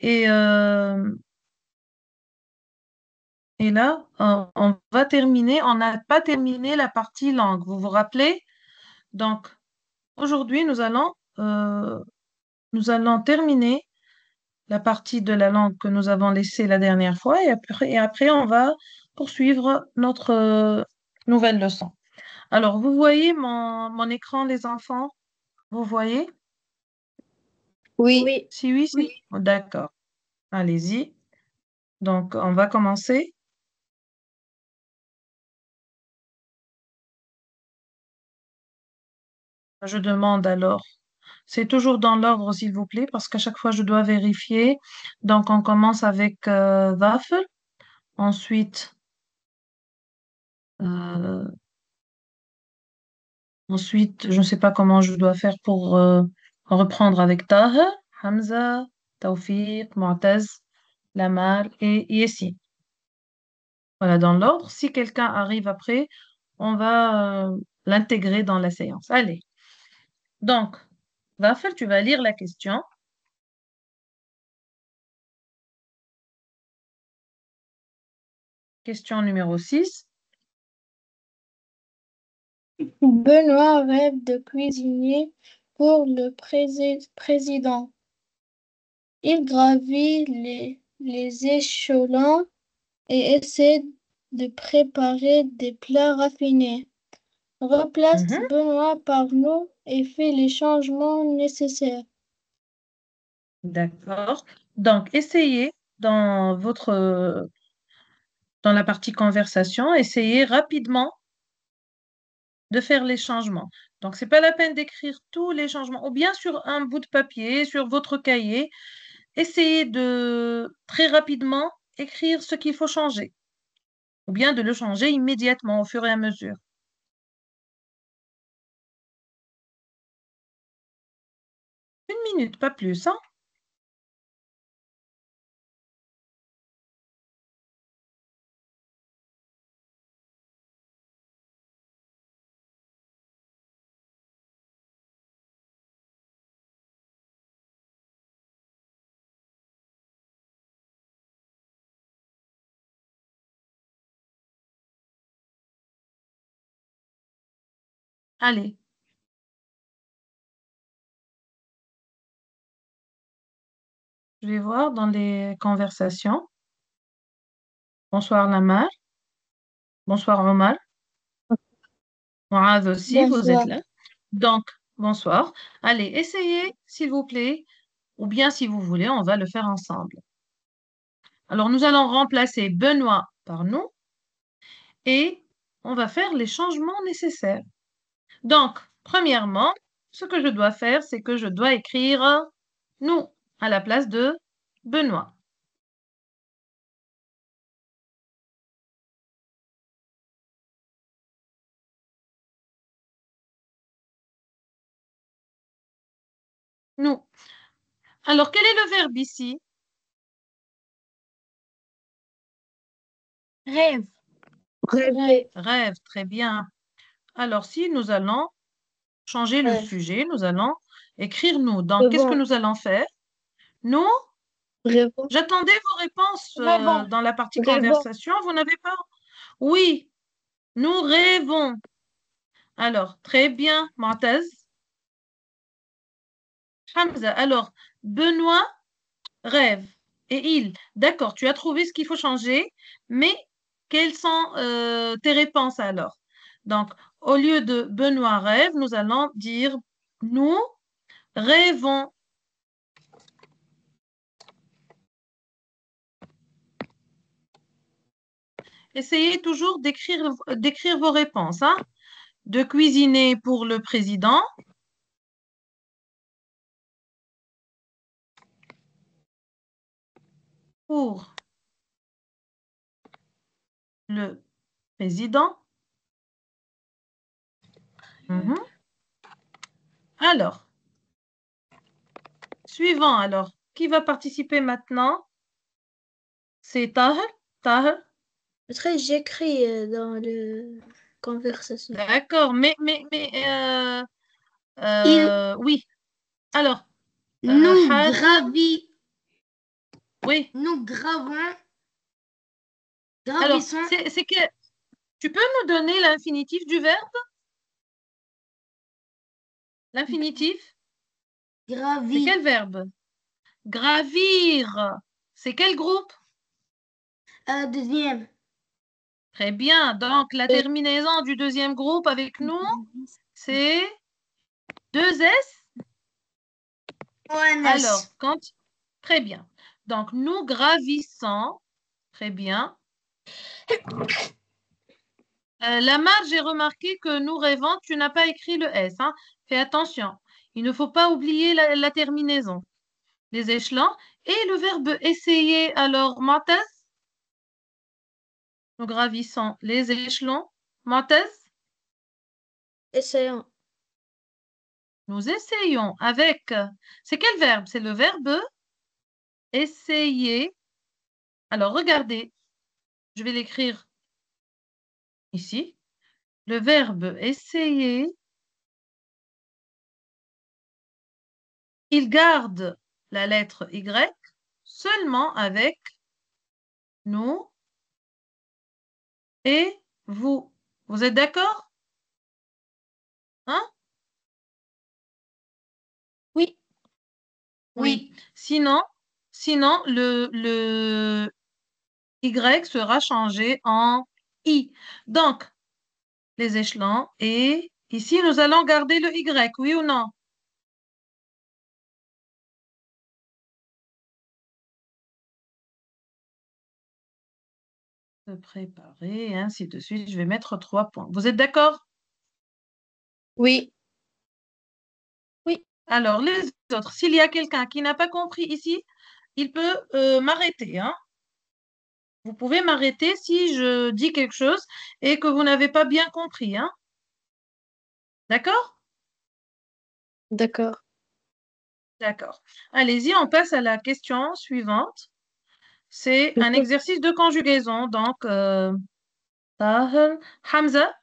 Et, euh, et là, on va terminer. On n'a pas terminé la partie langue. Vous vous rappelez? Donc, aujourd'hui, nous allons terminer la partie de la langue que nous avons laissée la dernière fois et après on va poursuivre notre nouvelle leçon. Alors, vous voyez mon écran, les enfants? Vous voyez? Oui. Si oui, si. D'accord. Allez-y. Donc, on va commencer. Je demande alors, c'est toujours dans l'ordre, s'il vous plaît, parce qu'à chaque fois, je dois vérifier. Donc, on commence avec Wafel. Ensuite, euh, ensuite, je ne sais pas comment je dois faire pour reprendre avec Taha, Hamza, Tawfiq, Mu'taz, Lamal et Yessi. Voilà, dans l'ordre. Si quelqu'un arrive après, on va l'intégrer dans la séance. Allez. Donc, Wafel, tu vas lire la question. Question numéro 6. Benoît rêve de cuisiner pour le président. Il gravit les échelons et essaie de préparer des plats raffinés. Remplace Mhm. Benoît par nous et fait les changements nécessaires. D'accord. Donc, essayez dans la partie conversation, essayez rapidement de faire les changements. Donc, c'est pas la peine d'écrire tous les changements, ou bien sur un bout de papier, sur votre cahier, essayez de très rapidement écrire ce qu'il faut changer, ou bien de le changer immédiatement au fur et à mesure. Une minute, pas plus, hein? Allez, je vais voir dans les conversations. Bonsoir Lamar, bonsoir Omar, Moaz aussi, vous êtes Bonsoir. là. Donc, bonsoir. Allez, essayez, s'il vous plaît, ou bien si vous voulez, on va le faire ensemble. Alors, nous allons remplacer Benoît par nous et on va faire les changements nécessaires. Donc, premièrement, ce que je dois faire, c'est que je dois écrire nous à la place de Benoît. Nous. Alors, quel est le verbe ici? Rêve. Rêver. Rêve, très bien. Alors, si nous allons changer le Rêve. sujet, nous allons écrire nous. Donc, qu'est-ce que Rêvons. nous allons faire? Nous, Rêvons. j'attendais vos réponses Rêvons. dans la partie Rêvons. conversation. Vous n'avez pas? Oui, nous rêvons. Alors, très bien, Montez. Hamza. Alors, Benoît rêve et il. D'accord, tu as trouvé ce qu'il faut changer, mais quelles sont tes réponses alors? Donc, au lieu de Benoît rêve, nous allons dire nous rêvons. Essayez toujours d'écrire vos réponses, hein. De cuisiner pour le président, pour le président. Mhm. Alors, suivant alors, qui va participer maintenant? C'est Tahir. Tahir. Après, j'écris dans le conversation. D'accord, Il oui. Alors, nous Hassan, gravit. Oui. Nous Alors, gravissons. c'est que tu peux nous donner l'infinitif du verbe? L'infinitif, c'est Gravi. quel verbe? Gravir. C'est quel groupe? Deuxième. Très bien. Donc, la Et- terminaison du deuxième groupe avec nous, c'est 2S. Alors, ONS. très bien. Donc, nous gravissons. Très bien. Lamar, j'ai remarqué que nous rêvons, tu n'as pas écrit le S, hein. Fais attention. Il ne faut pas oublier la terminaison. Les échelons. Et le verbe essayer, alors, Montez, nous gravissons les échelons. Montez, Essayons. nous essayons avec. C'est quel verbe? C'est le verbe essayer. Alors, regardez, je vais l'écrire ici. Le verbe essayer, il garde la lettre Y seulement avec nous et vous. Vous êtes d'accord? Hein? Oui. Oui. Sinon le Y sera changé en I. Donc, les échelons et ici, nous allons garder le Y, oui ou non? Se préparer, et ainsi de suite. Je vais mettre 3 points. Vous êtes d'accord? Oui. Oui. Alors, les autres, s'il y a quelqu'un qui n'a pas compris ici, il peut m'arrêter, hein. Vous pouvez m'arrêter si je dis quelque chose et que vous n'avez pas bien compris, hein. D'accord? D'accord. D'accord. Allez-y, on passe à la question suivante. C'est un exercice de conjugaison. Donc, Tahel, Hamza,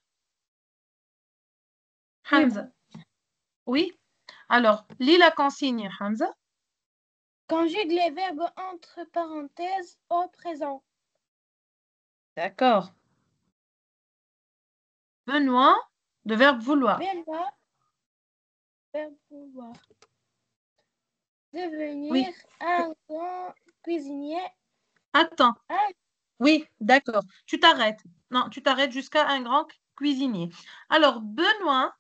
Oui. Hamza. Oui? Alors, lis la consigne, Hamza. Conjugue les verbes entre parenthèses au présent. D'accord. Benoît, de verbe vouloir. Benoît, verbe vouloir. Devenir Oui. un grand cuisinier. Attends. Un Oui, d'accord. Tu t'arrêtes. Non, tu t'arrêtes jusqu'à un grand cuisinier. Alors, Benoît,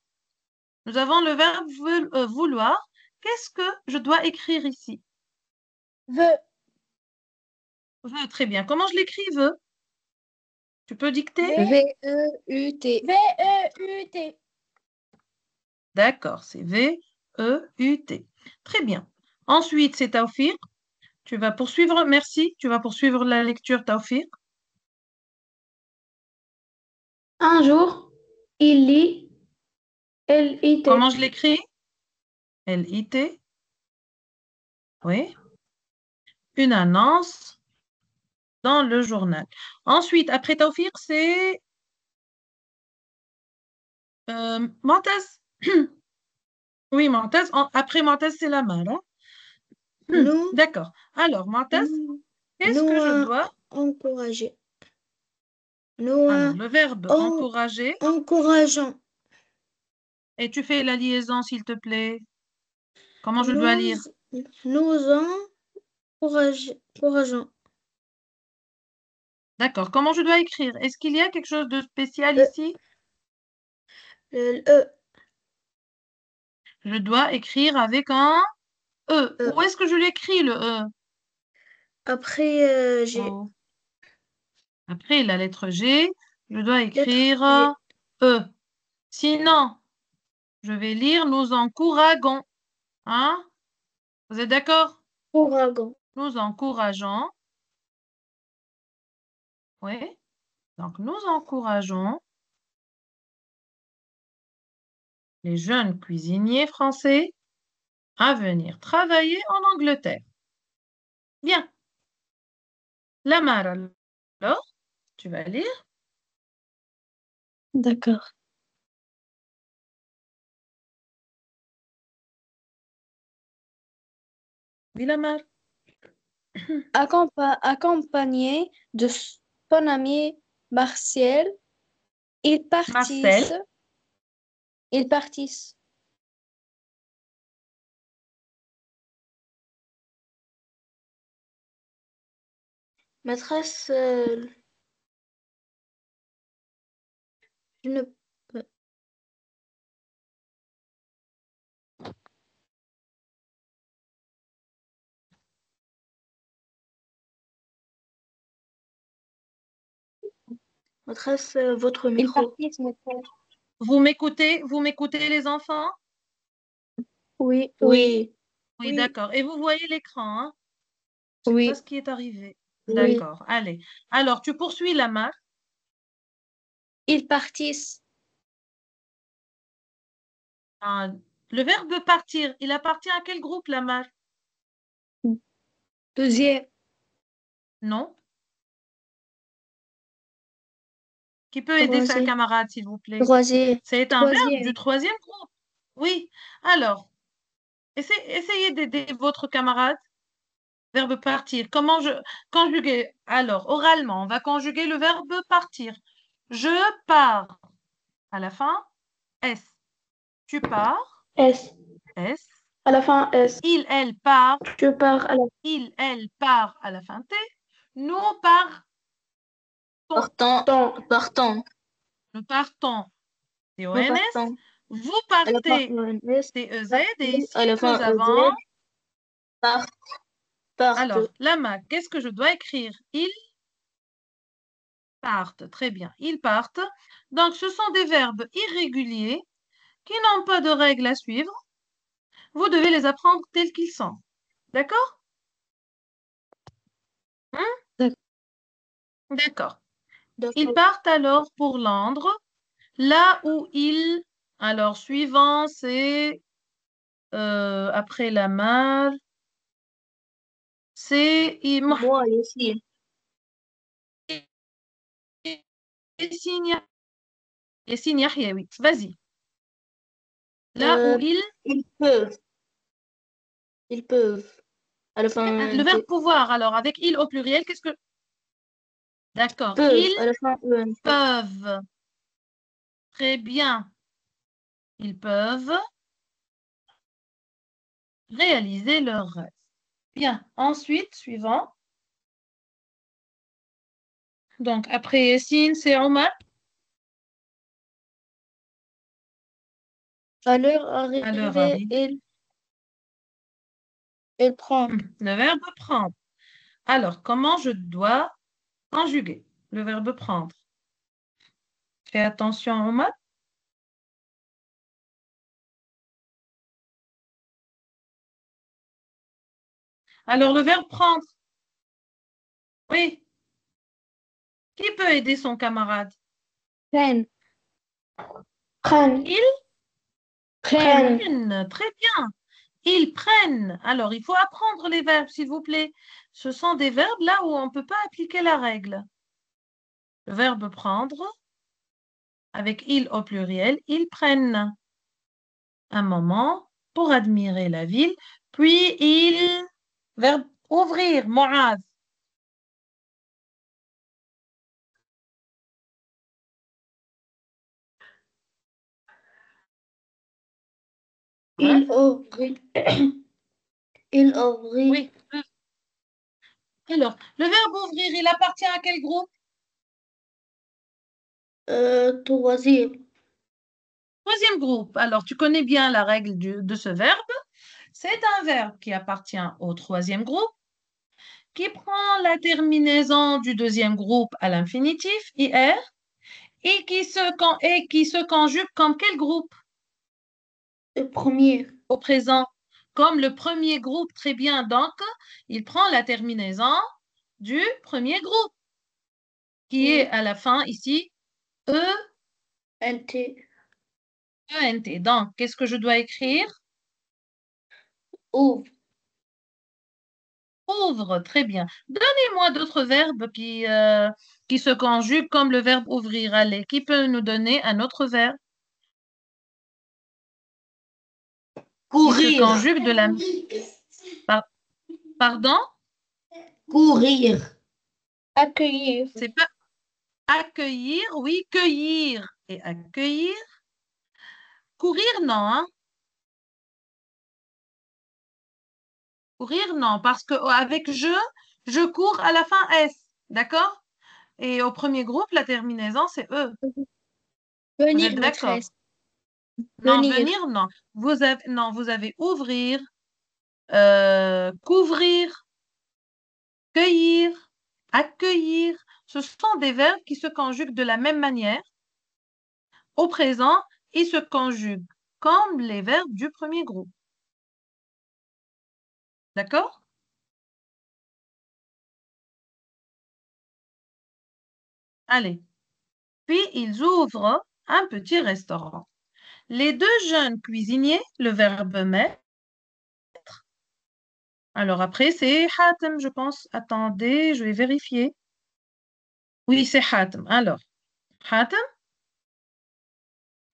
nous avons le verbe vouloir. Qu'est-ce que je dois écrire ici? veut. Veut, très bien. Comment je l'écris, veut? Tu peux dicter? V-E-U-T. V-E-U-T. D'accord, c'est V-E-U-T. Très bien. Ensuite, c'est Taufir. Tu vas poursuivre, merci. Tu vas poursuivre la lecture, Taufir. Un jour, il lit Comment L-I-T. je l'écris? L-I-T. Oui. Une annonce dans le journal. Ensuite, après Taufir, c'est Montez. Oui, Montez. Après Montez, c'est la main, hein? Nous, D'accord. Alors, Montez, nous, qu'est-ce nous que je dois? encourager. Nous Alors, le verbe en- encourager. encourageons. Et tu fais la liaison, s'il te plaît. Comment je dois Nous, lire? nous encourageons. D'accord. Comment je dois écrire? Est-ce qu'il y a quelque chose de spécial E, ici? E, Je dois écrire avec un E. E. Où est-ce que je l'écris, le E? Après, G. Oh. Après la lettre G, je dois Lettre écrire G. E. Sinon, je vais lire nous encourageons. Hein? Vous êtes d'accord? Ouragan. Nous encourageons. Oui. Donc, nous encourageons les jeunes cuisiniers français à venir travailler en Angleterre. Bien. Lamar, alors, tu vas lire. D'accord. Oui, Lamar. Accompagné de son ami Martial, ils Marcel. partissent. Ils partissent. Maîtresse, je ne peux. Maîtresse, votre Ils micro. partissent, maîtresse. Vous m'écoutez? Vous m'écoutez, les enfants? Oui, Oui, Oui, d'accord. Et vous voyez l'écran, hein? C'est pas oui. ce qui est arrivé. oui. D'accord. Allez. Alors, tu poursuis la marche. Ils partissent. Ah, le verbe partir, il appartient à quel groupe, la marche? Deuxième. Non? Qui peut aider sa Troisième. camarade, s'il vous plaît? Troisième. C'est un verbe du Troisième. troisième groupe. Oui. Alors, essayez d'aider votre camarade. Verbe partir. Comment je conjuguer? Alors, oralement, on va conjuguer le verbe partir. Je pars. À la fin, S. Tu pars. S. S. À la fin, S. Il, elle part. Je pars à la Il, elle part à la fin T. Nous partons. Partant, temps. partant. Nous partons. Nous T-O-N-S. partons. Vous À la fin, partez. ENS. T-E-Z. Et Partez. ici, À la fin, nous EZ. avons. Part, parte. Alors, Lama, qu'est-ce que je dois écrire? Ils partent. Très bien. Ils partent. Donc, ce sont des verbes irréguliers qui n'ont pas de règles à suivre. Vous devez les apprendre tels qu'ils sont. D'accord? Hein? D'accord. Ils D'accord. partent alors pour Londres, là où ils... Alors, suivant, c'est après la mare, c'est Moi, ici. Yassine Yassine Yahya, oui. Vas-y. Là où Euh, ils... ils peuvent. Ils peuvent. À la Le fin, verbe pouvoir, alors, avec ils au pluriel, qu'est-ce que... D'accord. peuvent. Ils À la fin, ENT. peuvent. Très bien. Ils peuvent réaliser leur rêve. Bien. Ensuite, suivant. Donc, après Yassine, c'est Omar. À leur À leur arrivée, arrivée. ils prennent. Le verbe prendre. Alors, comment je dois conjuguer le verbe prendre? Fais attention, Omar. Alors, le verbe prendre. Oui. Qui peut aider son camarade? Prennent. Prennent. Ils Prennent. prennent. Très bien. Ils prennent. Alors, il faut apprendre les verbes, s'il vous plaît. Ce sont des verbes là où on ne peut pas appliquer la règle. Le verbe prendre, avec ils au pluriel, ils prennent un moment pour admirer la ville, puis ils... Verbe ouvrir, Moaz. Hein? Ils ouvrit. Ils ouvrit. Oui. Alors, le verbe ouvrir, il appartient à quel groupe? Troisième. Troisième groupe. Alors, tu connais bien la règle de ce verbe. C'est un verbe qui appartient au troisième groupe, qui prend la terminaison du deuxième groupe à l'infinitif, IR, et qui se conjugue comme quel groupe? Le premier. Au présent. Comme le premier groupe, très bien. Donc, il prend la terminaison du premier groupe, qui est à la fin ici, E, NT. ENT. Donc, qu'est-ce que je dois écrire? Ouvre. Ouvre, très bien. Donnez-moi d'autres verbes qui se conjuguent comme le verbe ouvrir. Allez, qui peut nous donner un autre verbe qui se Courir. conjugue de la... Par- Pardon? Courir. Accueillir. C'est pas accueillir, oui, cueillir et accueillir. Courir, non, hein? Courir, non, parce que avec je cours à la fin S, d'accord? Et au premier groupe, la terminaison, c'est E. Vous Venir, êtes d'accord? maîtresse. Non, Venir. venir, non. Vous avez ouvrir, couvrir, cueillir, accueillir. Ce sont des verbes qui se conjuguent de la même manière. Au présent, ils se conjuguent comme les verbes du premier groupe. D'accord? Allez. Puis, ils ouvrent un petit restaurant. Les deux jeunes cuisiniers, le verbe mettre. Alors après, c'est Hatem, je pense. Attendez, je vais vérifier. Oui, c'est Hatem. Alors, Hatem,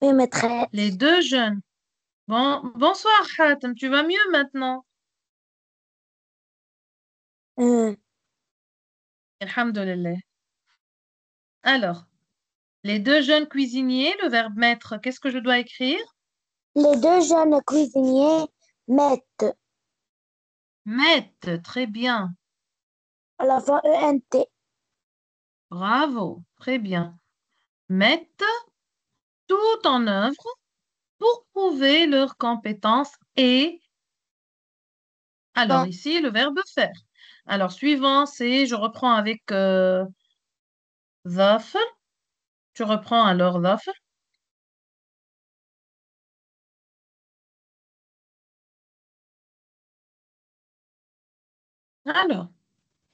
Oui, maîtresse. les deux jeunes. Bon, bonsoir, Hatem. Tu vas mieux maintenant? Alhamdulillah. Alors, les deux jeunes cuisiniers, le verbe mettre, qu'est-ce que je dois écrire? Les deux jeunes cuisiniers mettent Mettent, très bien. à la fin ENT. Bravo, très bien. Mettent tout en œuvre pour prouver leurs compétences et, alors Bon. ici, le verbe faire. Alors, suivant, c'est, je reprends avec ظرف. Tu reprends alors ظرف. Alors,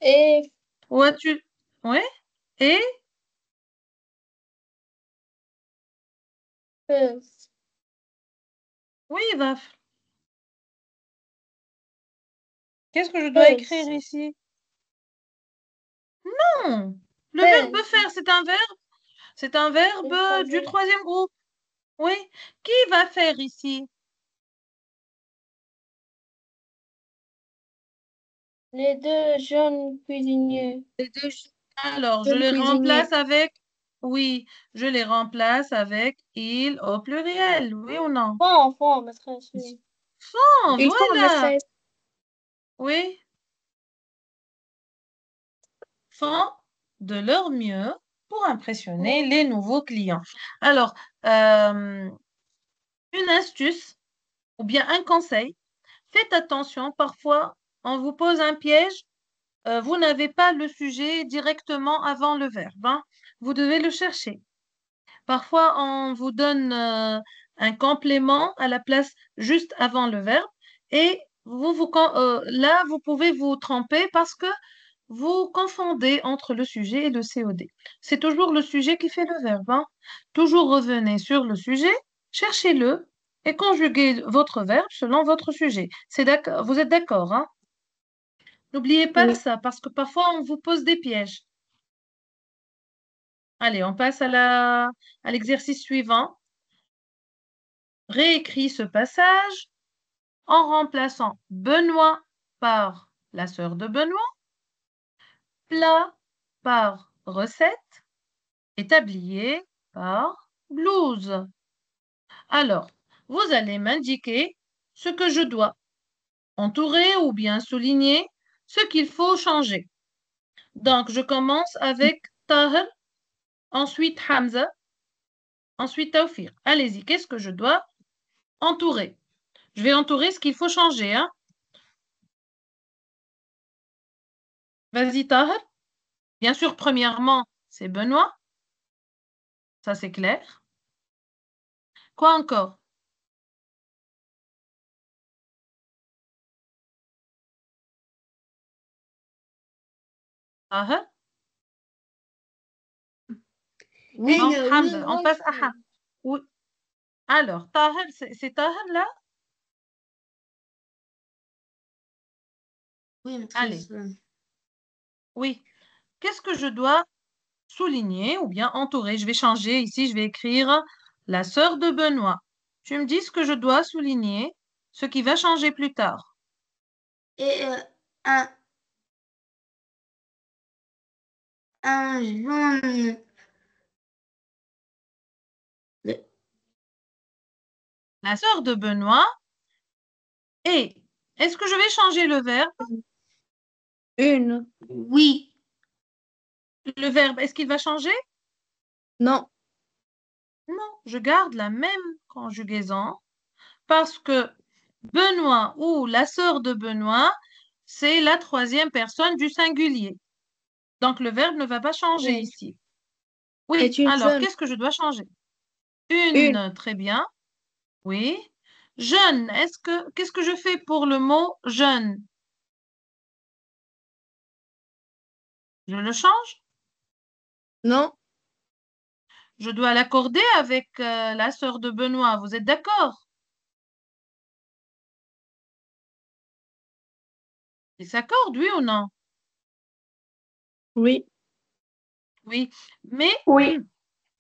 Et où as-tu... Oui, et first. oui, ظرف. Qu'est-ce que je dois écrire First. ici? Non, le verbe faire, c'est un verbe. C'est un verbe du troisième groupe. Oui. Qui va faire ici? Les deux jeunes cuisiniers. Les deux. Alors, je Jeunes les cuisiniers. remplace avec... Oui, je les remplace avec il au pluriel. Oui ou non? Font, maîtresse, oui. Font, Ils font, voilà. maîtresse. Oui, font de leur mieux pour impressionner les nouveaux clients. Alors, une astuce ou bien un conseil, faites attention, parfois on vous pose un piège, vous n'avez pas le sujet directement avant le verbe, hein. Vous devez le chercher. Parfois, on vous donne un complément à la place juste avant le verbe et là, vous pouvez vous tromper parce que vous confondez entre le sujet et le COD. C'est toujours le sujet qui fait le verbe, hein. Toujours revenez sur le sujet, cherchez-le et conjuguez votre verbe selon votre sujet. C'est d'accord, vous êtes d'accord, hein? N'oubliez pas Oui. ça parce que parfois on vous pose des pièges. Allez, on passe à l'exercice suivant. Réécris ce passage en remplaçant Benoît par la sœur de Benoît, plat par recette et tablier par blouse. Alors, vous allez m'indiquer ce que je dois entourer ou bien souligner, ce qu'il faut changer. Donc, je commence avec Tahir, ensuite Hamza, ensuite Taufir. Allez-y, qu'est-ce que je dois entourer? Je vais entourer ce qu'il faut changer, hein? Vas-y, Tahir. Bien sûr, premièrement, c'est Benoît. Ça, c'est clair. Quoi encore? Tahir. Oui, Bon, oui, Hamza, on oui. passe à Hamza. Oui. Alors, Tahir, c'est Tahir là? Oui, Allez, maîtresse. oui. Qu'est-ce que je dois souligner ou bien entourer? Je vais changer ici, je vais écrire la sœur de Benoît. Tu me dis ce que je dois souligner, ce qui va changer plus tard. Et un un jaune. La sœur de Benoît. Et est-ce que je vais changer le verbe? Une. Oui. Le verbe, est-ce qu'il va changer? Non. Non, je garde la même conjugaison parce que Benoît ou la sœur de Benoît, c'est la troisième personne du singulier. Donc, le verbe ne va pas changer Oui. ici. Oui, Est une alors, jeune. qu'est-ce que je dois changer? Une. Très bien. Oui. Jeune, qu'est-ce que je fais pour le mot jeune? Je le change? Non. Je dois l'accorder avec la sœur de Benoît. Vous êtes d'accord? Ils s'accordent, oui ou non? Oui. Oui. Mais Oui.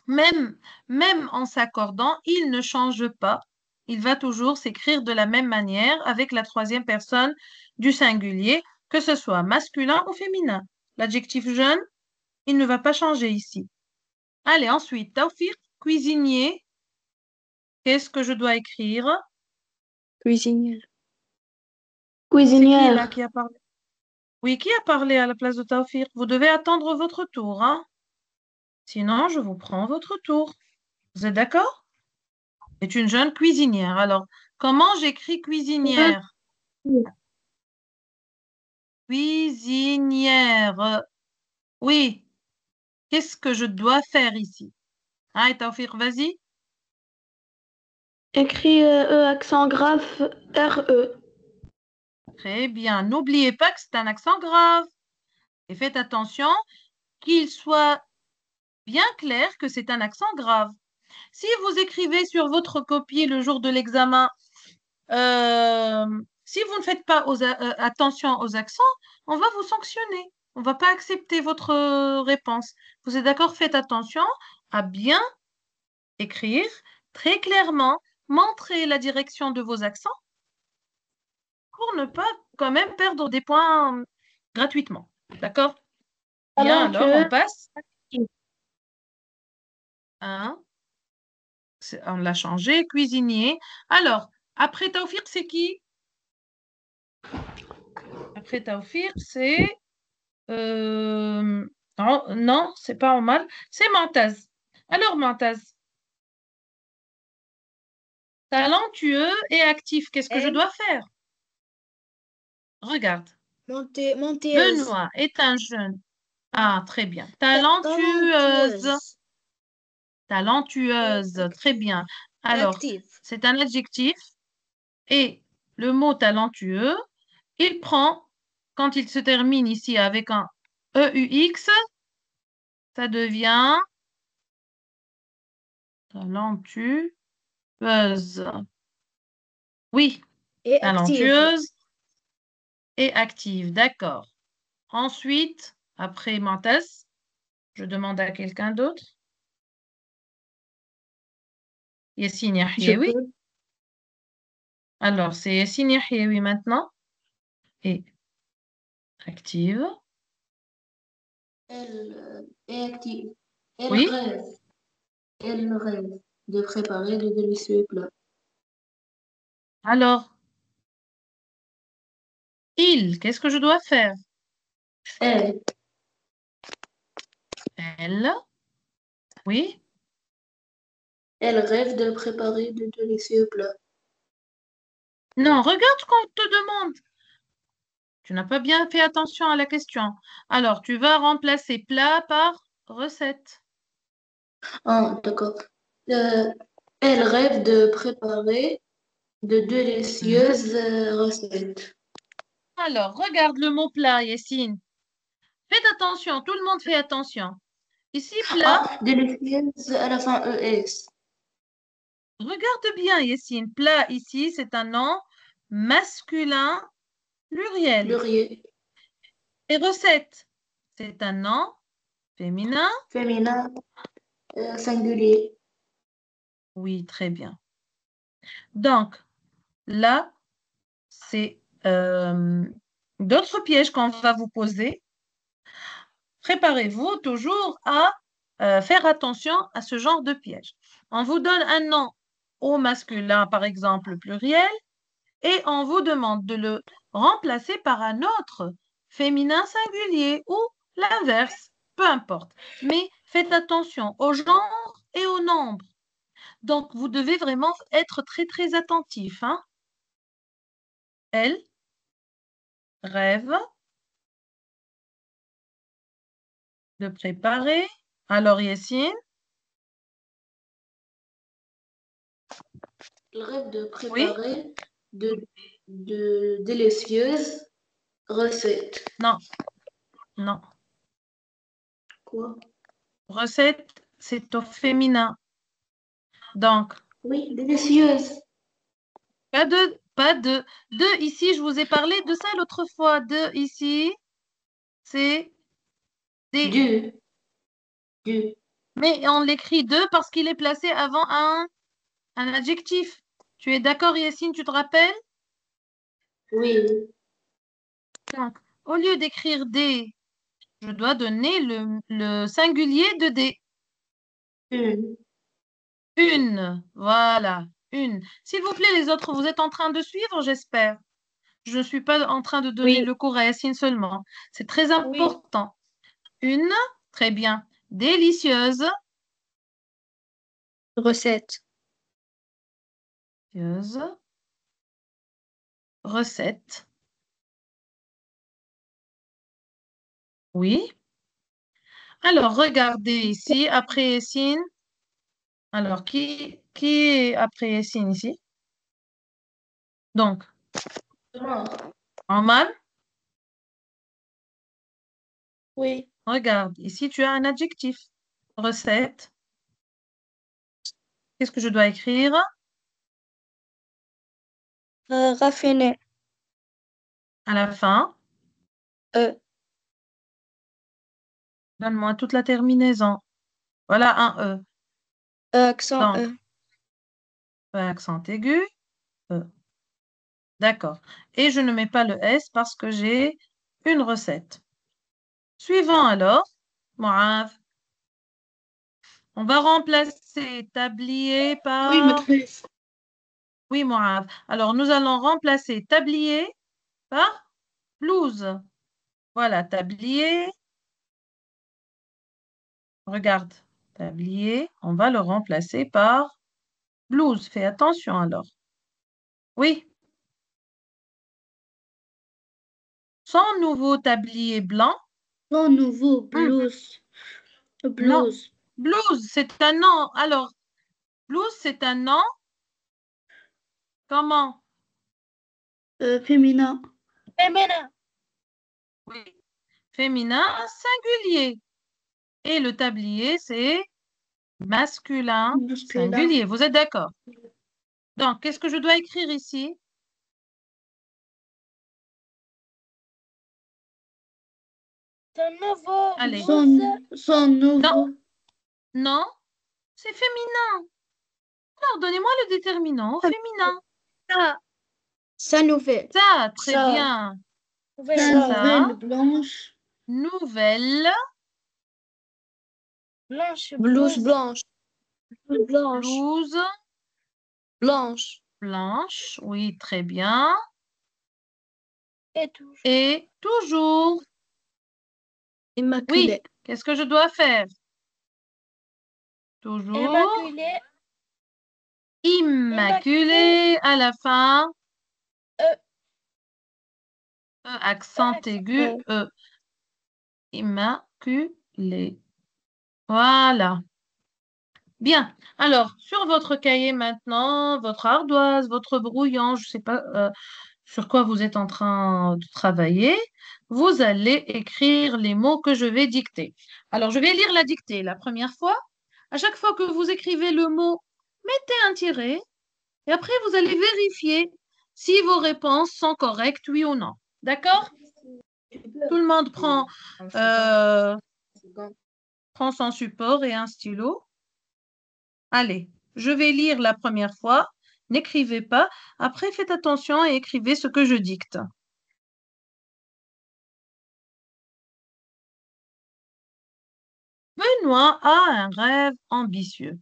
même, même en s'accordant, il ne change pas. Il va toujours s'écrire de la même manière avec la troisième personne du singulier, que ce soit masculin ou féminin. L'adjectif jeune, il ne va pas changer ici. Allez, ensuite, Taoufik, cuisinier. Qu'est-ce que je dois écrire? Cuisinière. C'est qui là Cuisinière. qui a parlé? Oui, qui a parlé à la place de Taoufik? Vous devez attendre votre tour, hein? Sinon, je vous prends votre tour. Vous êtes d'accord? C'est une jeune cuisinière. Alors, comment j'écris cuisinière? Cuisinière. Oui. Qu'est-ce que je dois faire ici? Ah, et Taoufik, vas-y. Écrit E accent grave R-E. Très bien. N'oubliez pas que c'est un accent grave. Et faites attention qu'il soit bien clair que c'est un accent grave. Si vous écrivez sur votre copie le jour de l'examen, euh, si vous ne faites pas attention aux accents, on va vous sanctionner. On ne va pas accepter votre réponse. Vous êtes d'accord? Faites attention à bien écrire très clairement, montrer la direction de vos accents pour ne pas quand même perdre des points gratuitement. D'accord? Bien, alors on Talentueux. passe. Hein, on l'a changé, cuisinier. Alors, après Taoufik, c'est qui? Après Taoufik, c'est... Non, non, c'est pas Omar, c'est Montaz. Alors, Montaz, talentueux et actif, qu'est-ce que je M. dois faire? Regarde, Monteuse. Benoît est un jeune. Ah, très bien. Talentueuse. Talentueuse. Et Talentueuse, très bien. Alors, active. c'est un adjectif et le mot talentueux, il prend, quand il se termine ici avec un EUX, ça devient talentueuse. Oui, Et active. talentueuse et active, d'accord. Ensuite, après Mantas, je demande à quelqu'un d'autre. Yassine Je Yahyaoui. peux. Alors, c'est Yassine Yahyaoui maintenant. Et active. Elle est active. Elle Oui. rêve. Elle rêve de préparer de délicieux plats. Alors, qu'est-ce que je dois faire? Elle. Elle. Oui. Elle rêve de préparer de délicieux plats. Non, regarde ce qu'on te demande. Tu n'as pas bien fait attention à la question. Alors, tu vas remplacer plat par recette. Ah, d'accord. Euh, Elle rêve de préparer de Mhm. délicieuses recettes. Alors, regarde le mot plat, Yessine. Faites attention, tout le monde fait attention. Ici, plat, Ah, délicieuses à la fin ES. regarde bien, Yessine. Plat, ici, c'est un nom masculin pluriel. Pluriel. Et recette, c'est un nom féminin. Féminin. Singulier. Oui, très bien. Donc, là, c'est d'autres pièges qu'on va vous poser. préparez-vous toujours à faire attention à ce genre de piège. On vous donne un nom au masculin, par exemple, pluriel, et on vous demande de le remplacer par un autre féminin singulier ou l'inverse, peu importe. Mais faites attention au genre et au nombre. Donc, vous devez vraiment être très, très attentif, hein. Elle rêve de préparer. Alors, Yessine, Elle rêve de oui? préparer de délicieuses recettes. Non, non. Quoi? Recette, c'est au féminin. Donc, Oui, délicieuses. pas de ici, je vous ai parlé de ça l'autre fois. De ici, c'est des. Du, du. Mais on l'écrit de parce qu'il est placé avant un adjectif. Tu es d'accord, Yacine, tu te rappelles? Oui, Donc, au lieu d'écrire des, je dois donner le singulier de des. une. Une, voilà, une. S'il vous plaît, les autres, vous êtes en train de suivre, j'espère. Je ne suis pas en train de donner Oui, le cours à Yacine seulement. C'est très oui. important. Une, très bien. Délicieuse. Recette. Délicieuse. Recette. Oui. Alors, regardez ici, après Yacine. Alors, qui est après Yacine ici? Donc, Noir. Omar, Oui. regarde, ici, tu as un adjectif. Recette. Qu'est-ce que je dois écrire? Raffiné. À la fin, E. donne-moi toute la terminaison. Voilà un E. Accent Donc, E. accent aigu, E. D'accord. Et je ne mets pas le S parce que j'ai une recette. Suivant alors, Moav. On va remplacer tablier Oui, par... maîtresse. Oui, Moav. Alors, nous allons remplacer tablier par blouse. Voilà, tablier. Regarde, tablier. On va le remplacer par blouse. Fais attention alors. Oui, son nouveau tablier blanc. Ton nouveau Hmm, blouse. non, Blouse. blouse, c'est un nom. Alors, blouse, c'est un nom. Comment? Féminin. Féminin. Oui. Féminin singulier. Et le tablier, c'est masculin Masculin. singulier. Vous êtes d'accord? Donc, qu'est-ce que je dois écrire ici? Ton nouveau Allez. Son Non, nouveau. non, c'est féminin. Alors, donnez-moi le déterminant féminin. Ça. Sa nouvelle. Ça, très Ça. bien. Nouvelle. Sa Ça. Ça, nouvelle blanche. nouvelle, Blanche. Blouse blanche. Blouse blanche. blouse, Blanche. blanche. Oui, très bien. Et tout. Et toujours, Immaculée. oui, qu'est-ce que je dois faire? Toujours, Immaculée. Immaculée. immaculé à la fin. E. Accent Accent aigu, E. E. Immaculé. Voilà. Bien. Alors, sur votre cahier maintenant, votre ardoise, votre brouillon, je ne sais pas sur quoi vous êtes en train de travailler, vous allez écrire les mots que je vais dicter. Alors, je vais lire la dictée la première fois. À chaque fois que vous écrivez le mot, mettez un tiret et après, vous allez vérifier si vos réponses sont correctes, oui ou non. D'accord? Tout le monde euh, prend son support et un stylo. Allez, je vais lire la première fois. N'écrivez pas. Après, faites attention et écrivez ce que je dicte. Benoît a un rêve ambitieux.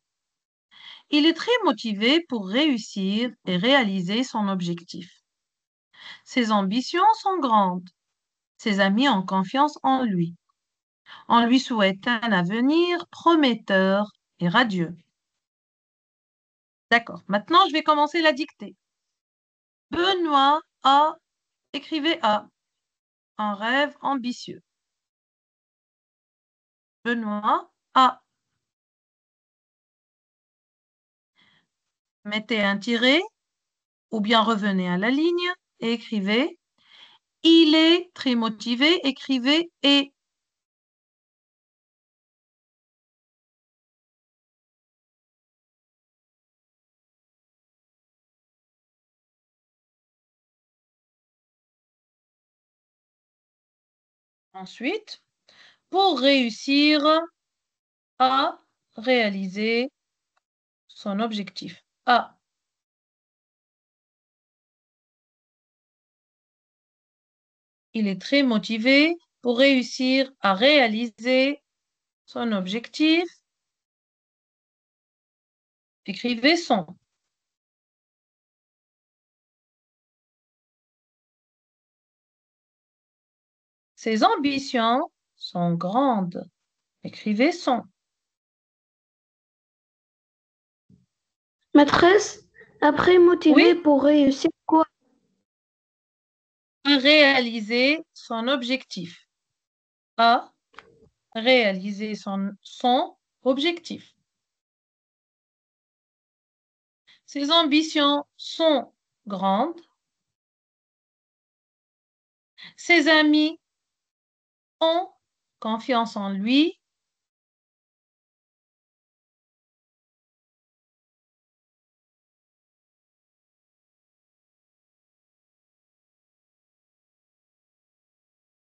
Il est très motivé pour réussir et réaliser son objectif. Ses ambitions sont grandes. Ses amis ont confiance en lui. On lui souhaite un avenir prometteur et radieux. D'accord. Maintenant, je vais commencer la dictée. Benoît a, écrivez A, un rêve ambitieux. Benoît a. Mettez un tiret ou bien revenez à la ligne et écrivez. Il est très motivé, écrivez et. Ensuite, pour réussir à réaliser son objectif. A. Il est très motivé pour réussir à réaliser son objectif. Écrivez son. Ses ambitions sont grandes. Écrivez son. Maîtresse, après motivé Oui, pour réussir quoi? à réaliser son objectif. À réaliser son objectif. Ses ambitions sont grandes. Ses amis ont confiance en lui.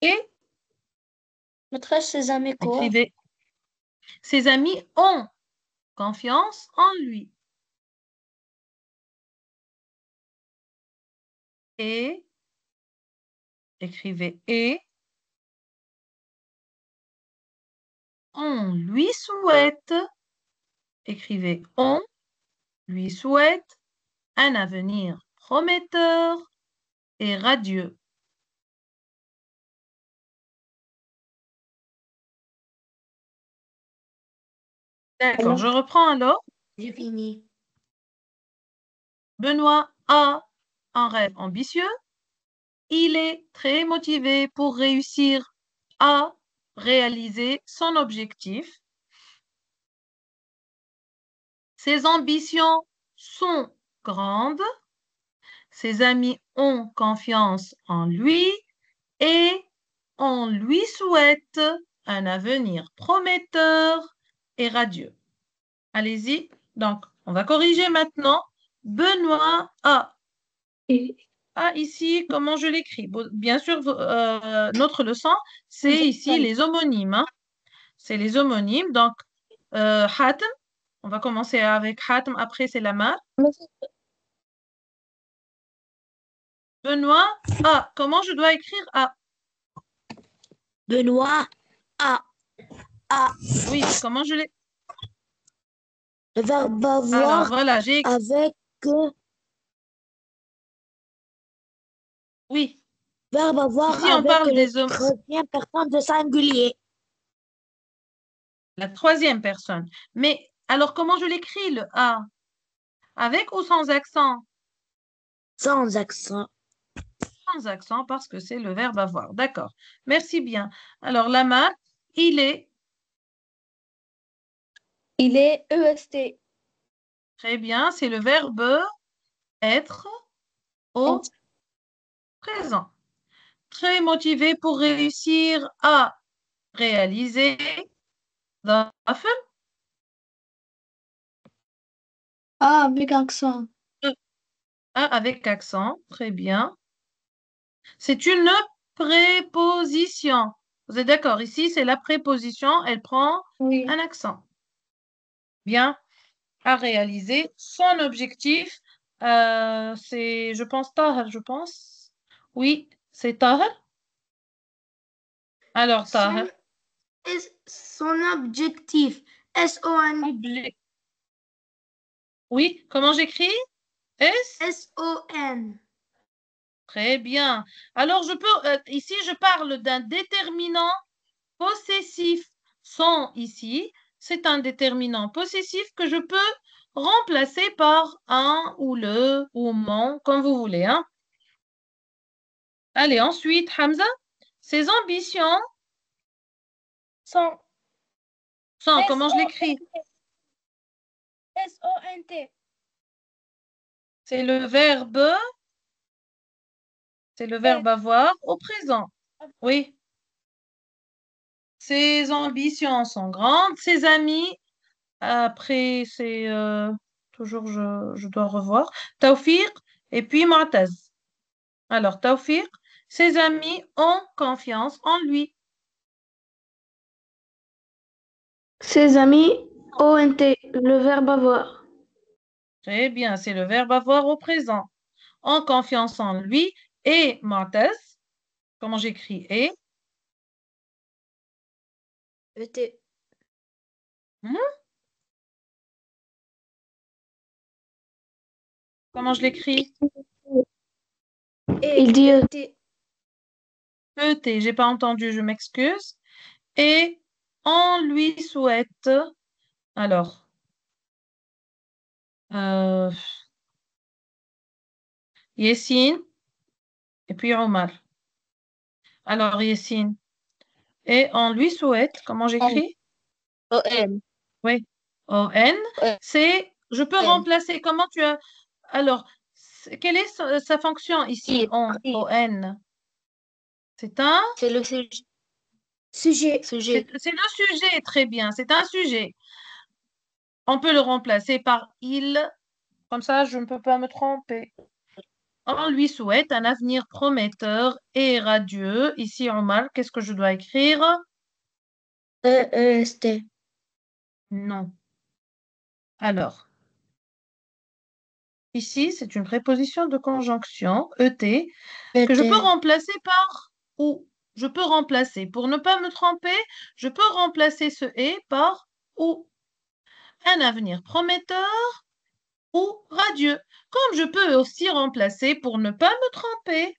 Et Maîtresse, ses amis quoi? écrivez, ses amis ont confiance en lui. Et écrivez et on lui souhaite, écrivez on lui souhaite un avenir prometteur et radieux. D'accord, je Alors, reprends alors. j'ai fini. Benoît a un rêve ambitieux. Il est très motivé pour réussir à réaliser son objectif. Ses ambitions sont grandes. Ses amis ont confiance en lui et on lui souhaite un avenir prometteur et radieux. Allez-y. Donc, on va corriger maintenant. Benoît A. Et- A ici, comment je l'écris? Bien sûr, notre leçon, c'est ici les homonymes, hein. C'est les homonymes. Donc, Hatem, on va commencer avec Hatem, après c'est Lamar. Benoît A. Comment je dois écrire A? Benoît a, a, Oui, comment je l'ai? le verbe Alors, avoir voilà, avec oui. verbe avoir Ici, on avec parle le des hommes. troisième personne de singulier. La troisième personne. Mais alors, comment je l'écris, le A? Avec ou sans accent? Sans accent. Sans accent, parce que c'est le verbe avoir. D'accord. Merci bien. Alors, Lamar, il est. Il est EST. Très bien, c'est le verbe être au présent. Très motivé pour réussir à réaliser. ضعف. Ah, avec accent. A avec accent. Très bien. C'est une préposition. Vous êtes d'accord? Ici, c'est la préposition. Elle prend Oui. un accent. Bien. À réaliser son objectif. C'est, je pense, Tahar, je pense. Oui, c'est Tahar. Alors, Si, Tahar. Son objectif. S-O-N. Oui, comment j'écris? S? S-O-N. Très bien. Alors, ici, je parle d'un déterminant possessif. Son, ici, c'est un déterminant possessif que je peux remplacer par un ou le ou mon, comme vous voulez, hein. Allez, ensuite, Hamza, ses ambitions Son. sont, comment je l'écris? S-O-N-T. C'est le verbe avoir au présent. Oui. Ses ambitions sont grandes. Ses amis, après, c'est toujours, je dois revoir. Tawfiq et puis Mu'taz. Alors, Tawfiq, ses amis ont confiance en lui. Ses amis, ONT, le verbe avoir. Très bien, c'est le verbe avoir au présent. Ont confiance en lui et Mu'taz. Comment j'écris et? E-T. Hmm? Comment je l'écris? Il dit E-T. E-T, j'ai pas entendu, je m'excuse. Et on lui souhaite, alors, euh, Yessine et puis Omar. Alors, Yessine. Et on lui souhaite, comment j'écris? O-N. Oui. O-N. C'est, je peux remplacer, comment tu as. Alors, quelle est sa fonction ici? O-N. C'est un. C'est le sujet. Sujet. C'est le sujet, très bien. C'est un sujet. On peut le remplacer par il. Comme ça, je ne peux pas me tromper. On lui souhaite un avenir prometteur et radieux. Ici, Omar, qu'est-ce que je dois écrire? E-E-S-T. Non. Alors, ici, c'est une préposition de conjonction, ET, que je peux E-T. remplacer par ou. Je peux remplacer. Pour ne pas me tromper, je peux remplacer ce et par ou. Un avenir prometteur ou radieux. Comme je peux aussi remplacer, pour ne pas me tromper,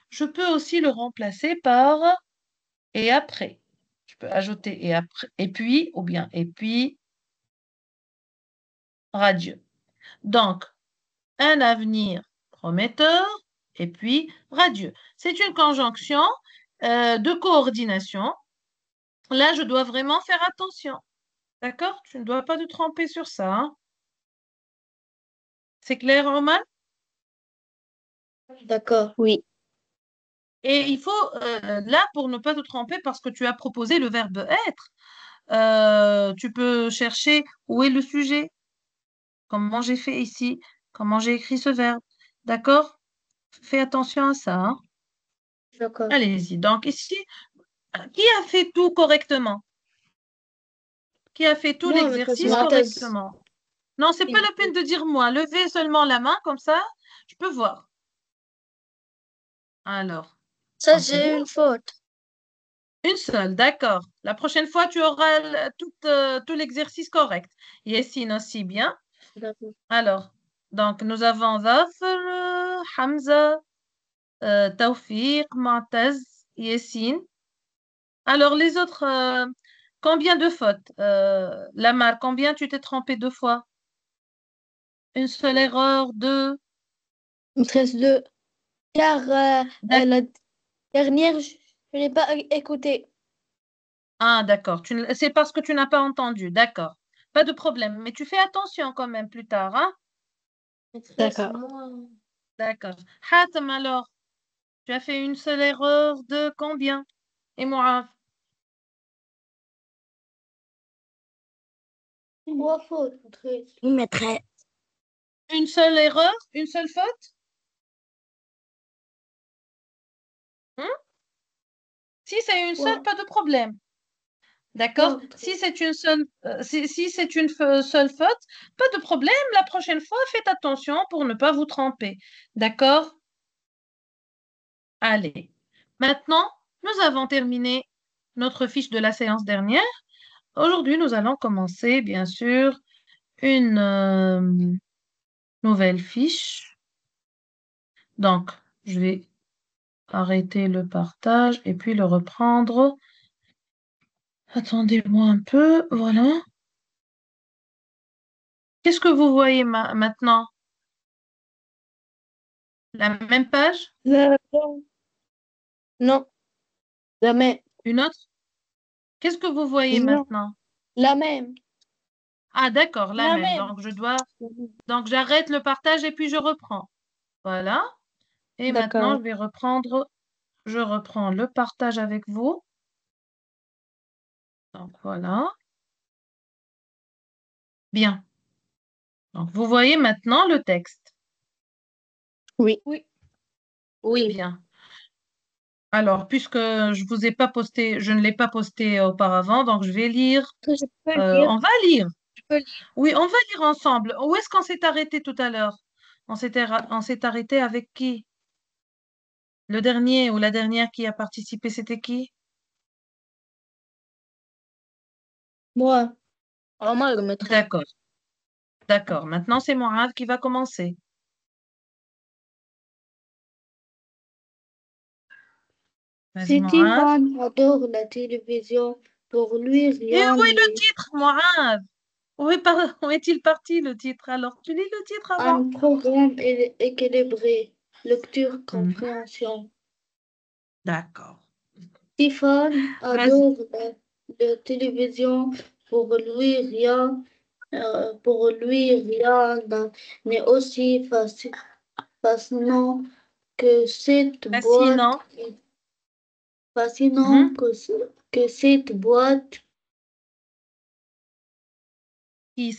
je peux aussi le remplacer par et après. Je peux ajouter et après, et puis, ou bien et puis, radieux. Donc, un avenir prometteur et puis radieux. C'est une conjonction de coordination. Là, je dois vraiment faire attention. D'accord? Tu ne dois pas te tromper sur ça, hein. C'est clair, Roman? D'accord. Oui. Et il faut, là, pour ne pas te tromper, parce que tu as proposé le verbe être, tu peux chercher où est le sujet, comment j'ai fait ici, comment j'ai écrit ce verbe. D'accord? Fais attention à ça, hein. D'accord. Allez-y. Donc ici, qui a fait tout correctement? Qui a fait tout Moi, l'exercice Mu'taz. correctement? Non, c'est pas la peine de dire moi. Levez seulement la main, comme ça, je peux voir. Alors, Ça, procédure. j'ai une faute. Une seule, d'accord. La prochaine fois, tu auras tout l'exercice correct. Yessine aussi bien. D'accord. Alors, donc, nous avons Zafr, Hamza, Tawfiq, Mu'taz, Yessine. Alors, les autres, combien de fautes? Lamar, combien tu t'es trompé deux fois? Une seule erreur, deux? Il me reste deux. Car D'ac- la dernière, je n'ai pas écouté. Ah, d'accord. C'est parce que tu n'as pas entendu. D'accord. Pas de problème. Mais tu fais attention quand même plus tard, hein? D'accord. D'accord. Hatem, alors, tu as fait une seule erreur de combien? Et moi, Trois fautes. Il mettrait. une seule erreur? Une seule faute? Hein? Si c'est une seule, pas de problème. D'accord? Si c'est une seule, si c'est une seule faute, pas de problème. La prochaine fois, faites attention pour ne pas vous tromper. D'accord? Allez. Maintenant, nous avons terminé notre fiche de la séance dernière. Aujourd'hui, nous allons commencer, bien sûr, une nouvelle fiche. Donc, je vais arrêter le partage et puis le reprendre. Attendez-moi un peu, voilà. Qu'est-ce que vous voyez maintenant? La même page? Non, la même. Une autre? Qu'est-ce que vous voyez Non, maintenant? la même. Ah, d'accord, la La même. même. Donc j'arrête le partage et puis je reprends. Voilà. Et maintenant, D'accord. je reprends le partage avec vous. Donc voilà. Bien. Donc vous voyez maintenant le texte. Oui. Oui. Bien. Alors, puisque je ne l'ai pas posté auparavant, donc je vais lire. Je peux lire. On va lire. Je peux lire. Oui, on va lire ensemble. Où est-ce qu'on s'est arrêté tout à l'heure? On s'est arrêté avec qui? Le dernier ou la dernière qui a participé, c'était qui? Moi. Omar le maître. D'accord. D'accord. Maintenant, c'est Mourad qui va commencer. Vas-y, Mourad. Stéphane adore la télévision. Pour lui, Et rien où est le n'est titre, Mourad? Où est-il parti, le titre? Alors, tu lis le titre avant. un programme équilibré. Lecture, Mhm. compréhension. D'accord. Stéphane Vas-y. adore la télévision. Pour lui, rien n'est aussi fascinant que cette boîte, Fascinant. fascinant Mhm. que cette boîte Qui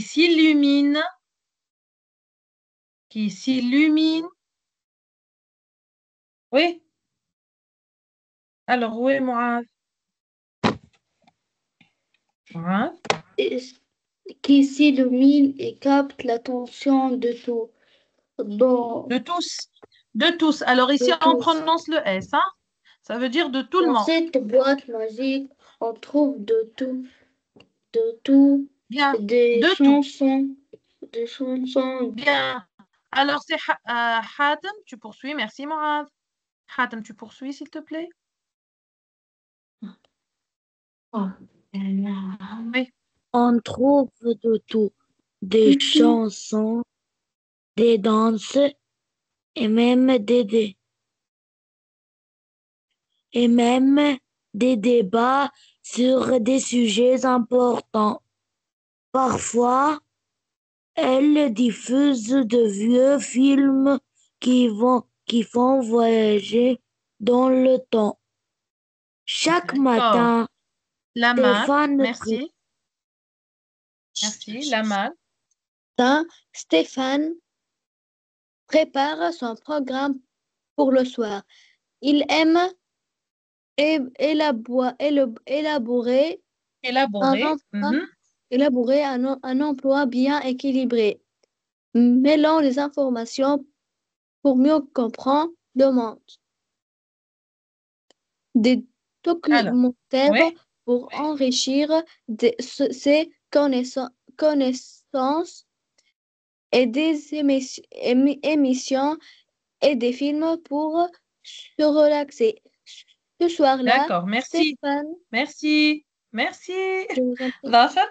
s'illumine. Qui s'illumine. Oui. Alors, où est Mourad? Mourad? est- qui s'illumine et capte l'attention de tout, dans, De tous. De tous. Alors, ici, de on tous. prononce le S, hein? Ça veut dire de tout le Dans monde. cette boîte magique, on trouve de tout, Bien. des De tout. chansons, des chansons. Bien. Alors, c'est Hatem, tu poursuis. Merci, Mourad. Hatem, tu poursuis, s'il te plaît. Oui. On trouve de tout, des chansons, des danses et et même des débats sur des sujets importants. Parfois, elle diffuse de vieux films qui font voyager dans le temps. Chaque D'accord. matin, Lamal. Stéphane, pré- Merci. Merci. Lamal. Stéphane prépare son programme pour le soir. Il aime élaborer Élaboré. Mhm. un emploi bien équilibré, mêlant les informations pour mieux comprendre le monde. Des Alors, documentaires oui. pour enrichir ses connaissances et des émissions et des films pour se relaxer. Ce soir-là, D'accord. Merci. Stéphane, Merci. Merci. je vous en prie. Zafar?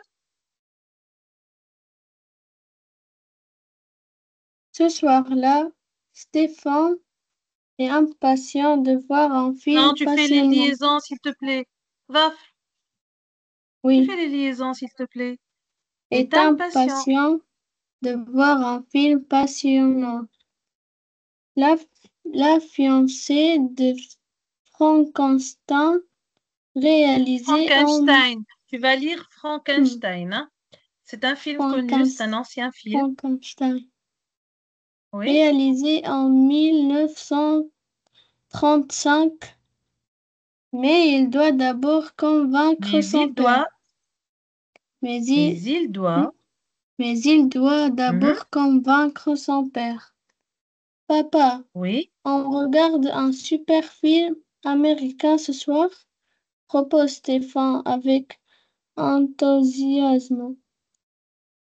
Ce soir-là, Stéphane est impatient de voir un Non, film tu fais les passionnant. liaisons, s'il te plaît. Zaf, tu fais Oui, les liaisons, s'il te plaît. Est est impatient. impatient de voir un film passionnant. La, la fiancée de Frankenstein, réalisée en Frankenstein. Tu vas lire hmm, Frankenstein, hein? C'est un film connu, c'est un Franken- ancien film. Frankenstein, Oui. réalisé en 1935, mais il doit d'abord convaincre Mais son il père. doit, Mais mais il, il doit. mais il doit Mhm. d'abord convaincre son père. Papa, Oui. on regarde un super film américain ce soir? propose Stéphane avec enthousiasme.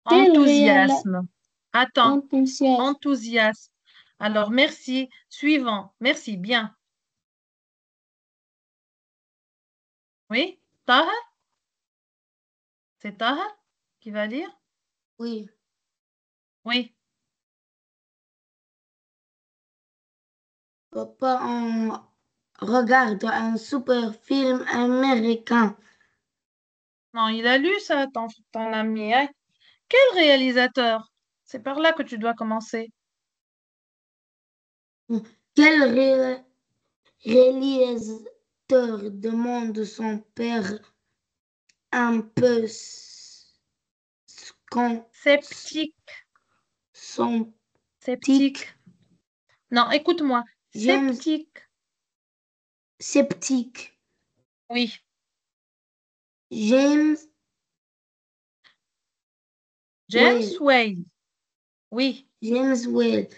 Quel réel Enthousiasme. Attends, enthousiasme. enthousiasme. Alors, merci. Suivant. Merci, bien. Oui, Taha? C'est Taha qui va lire? Oui. Oui. Papa, on regarde un super film américain. Non, il a lu ça, ton ami, hein? Quel réalisateur? C'est par là que tu dois commencer. Quel réalisateur demande son père un peu con, Sceptique, son tic, sceptique. Non, écoute-moi. James Sceptique. sceptique, Oui. James James Whale, Whale. Oui. James Whale,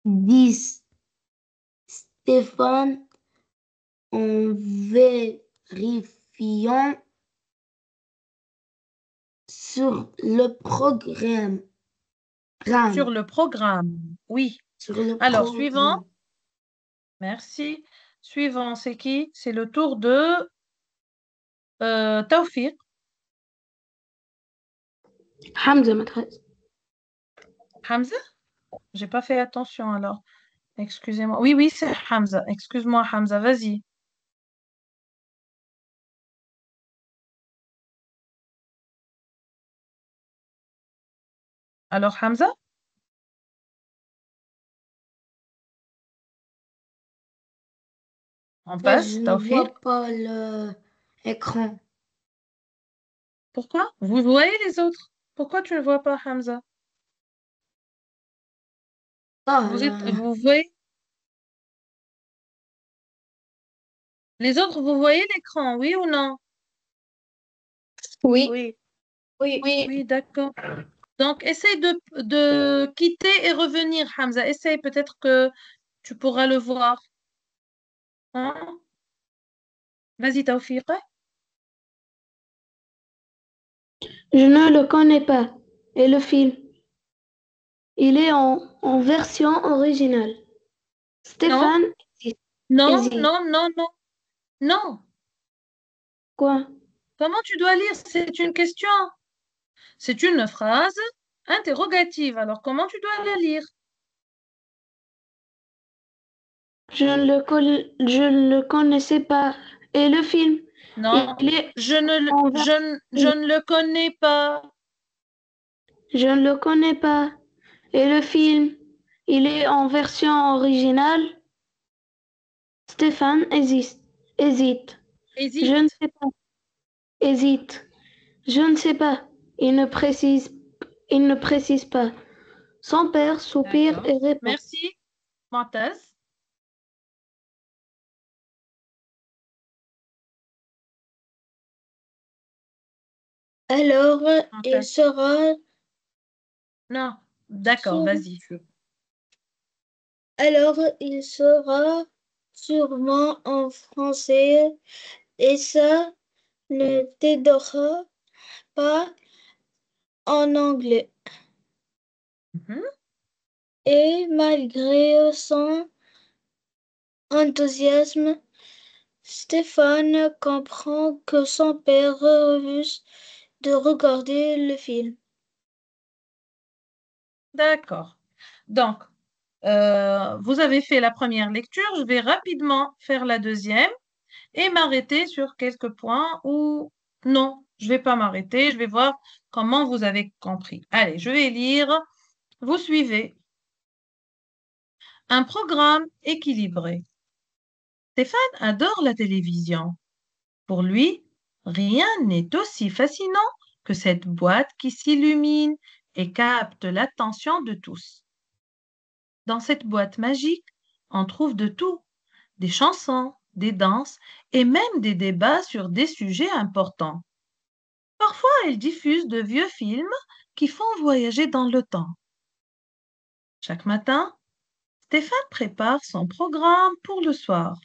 dit Stéphane en vérifiant sur le programme. Sur le programme. Oui. Sur le Alors, suivant. programme. Merci. Suivant, c'est qui? C'est le tour de Taoufik. Hamza maîtresse. Hamza? J'ai pas fait attention alors. Excusez-moi. Oui, oui, c'est Hamza. Excuse-moi, Hamza, vas-y. Alors, Hamza? On Là, je passe, ne Taoufik. vois pas l'écran. Pourquoi? Vous voyez les autres? Pourquoi tu ne vois pas Hamza? Ah, là. Vous voyez les autres, vous voyez l'écran, oui ou non? Oui, Oui. oui, oui. Oui, d'accord. Donc, essaye de quitter et revenir, Hamza. Essaye, peut-être que tu pourras le voir. Hein? Vas-y, Taoufik. Je ne le connais pas. Et le film, il est en version originale. Non, Stéphane non, hésite. non, non, non, non. Quoi? Comment tu dois lire? C'est une question. C'est une phrase interrogative. Alors, comment tu dois la lire? Je ne le connaissais pas. Et le film, il Non, est en version. je ne le connais pas. Je ne le connais pas. Et le film, il est en version originale. Stéphane hésite. Je ne Hésite. sais pas. Hésite. Je ne sais pas. Il ne précise pas. Son père soupire D'accord. et répond. Merci, Montaz. Alors, il Montaz. sera Non, d'accord, sur- vas-y. alors il sera sûrement en français et ça ne t'aidera pas en anglais. Mhm. Et malgré son enthousiasme, Stéphane comprend que son père refuse de regarder le film. D'accord. Donc, vous avez fait la première lecture. Je vais rapidement faire la deuxième et m'arrêter sur quelques points où non, je ne vais pas m'arrêter. Je vais voir comment vous avez compris. Allez, je vais lire. Vous suivez. Un programme équilibré. Stéphane adore la télévision. Pour lui, rien n'est aussi fascinant que cette boîte qui s'illumine et capte l'attention de tous. Dans cette boîte magique, on trouve de tout, des chansons, des danses et même des débats sur des sujets importants. Parfois, elle diffuse de vieux films qui font voyager dans le temps. Chaque matin, Stéphane prépare son programme pour le soir.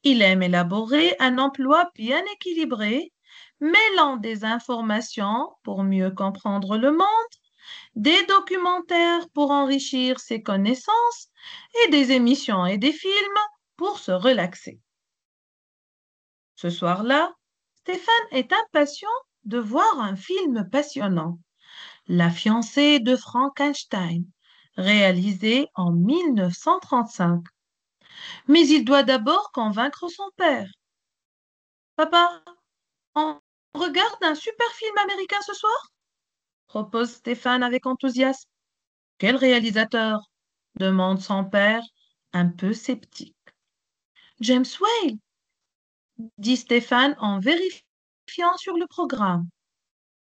Il aime élaborer un emploi bien équilibré, mêlant des informations pour mieux comprendre le monde, des documentaires pour enrichir ses connaissances et des émissions et des films pour se relaxer. Ce soir-là, Stéphane est impatient de voir un film passionnant, La fiancée de Frankenstein, réalisé en 1935. Mais il doit d'abord convaincre son père. Papa, on regarde un super film américain ce soir? Propose Stéphane avec enthousiasme. Quel réalisateur? Demande son père, un peu sceptique. James Whale, dit Stéphane en vérifiant sur le programme.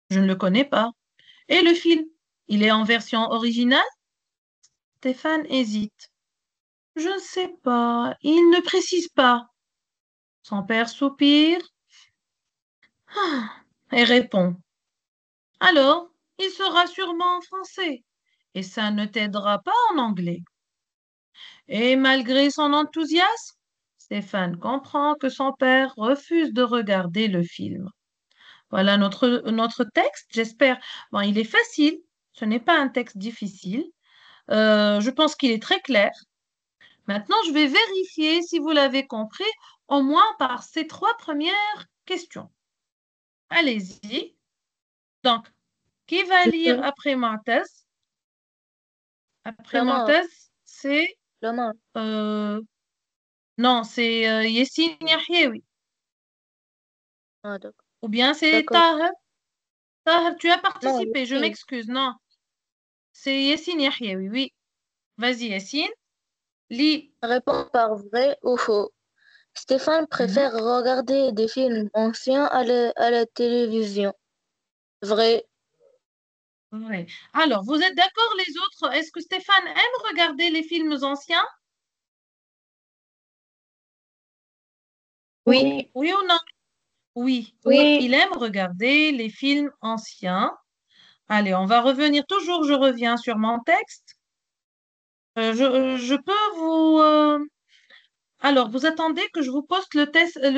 Je ne le connais pas. Et le film, il est en version originale? Stéphane hésite. Je ne sais pas, il ne précise pas. Son père soupire et répond. Alors, il sera sûrement en français, et ça ne t'aidera pas en anglais. Et malgré son enthousiasme, Stéphane comprend que son père refuse de regarder le film. Voilà notre texte, j'espère. Bon, il est facile, ce n'est pas un texte difficile. Je pense qu'il est très clair. Maintenant, je vais vérifier si vous l'avez compris, au moins par ces 3 premières questions. Allez-y. Donc, qui va Je lire peux. après Montez? Après Lamar, Montez, c'est... Lamar. euh, non, c'est Yassine Yahyaoui. Ah, d'accord. Ou bien c'est D'accord. Taher. Taher, tu as Non, participé, je Yassine. m'excuse. Non, c'est Yassine Yahyaoui, oui. Vas-y, Yassine. Lis. Réponds par vrai ou faux. Stéphane Mhm. préfère regarder des films anciens à la télévision. Vrai. Ouais. Alors, vous êtes d'accord les autres? Est-ce que Stéphane aime regarder les films anciens? Oui. Oui ou non? Oui, Oui. il aime regarder les films anciens. Allez, on va revenir toujours, je reviens sur mon texte. Je peux vous... Alors, vous attendez que je vous poste le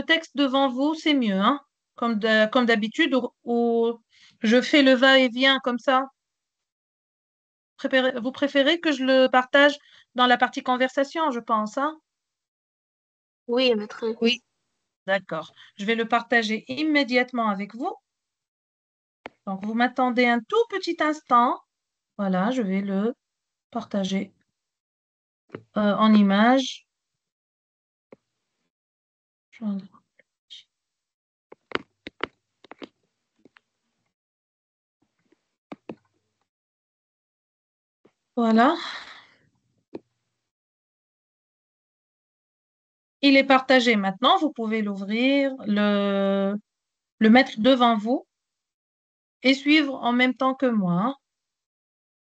texte devant vous, c'est mieux, hein? Comme d'habitude, ou je fais le va-et-vient comme ça. Vous préférez que je le partage dans la partie conversation, je pense, hein? Oui, maîtresse. Oui. D'accord. Je vais le partager immédiatement avec vous. Donc, vous m'attendez un tout petit instant. Voilà, je vais le partager en image. Voilà. Il est partagé maintenant. Vous pouvez l'ouvrir, le mettre devant vous et suivre en même temps que moi.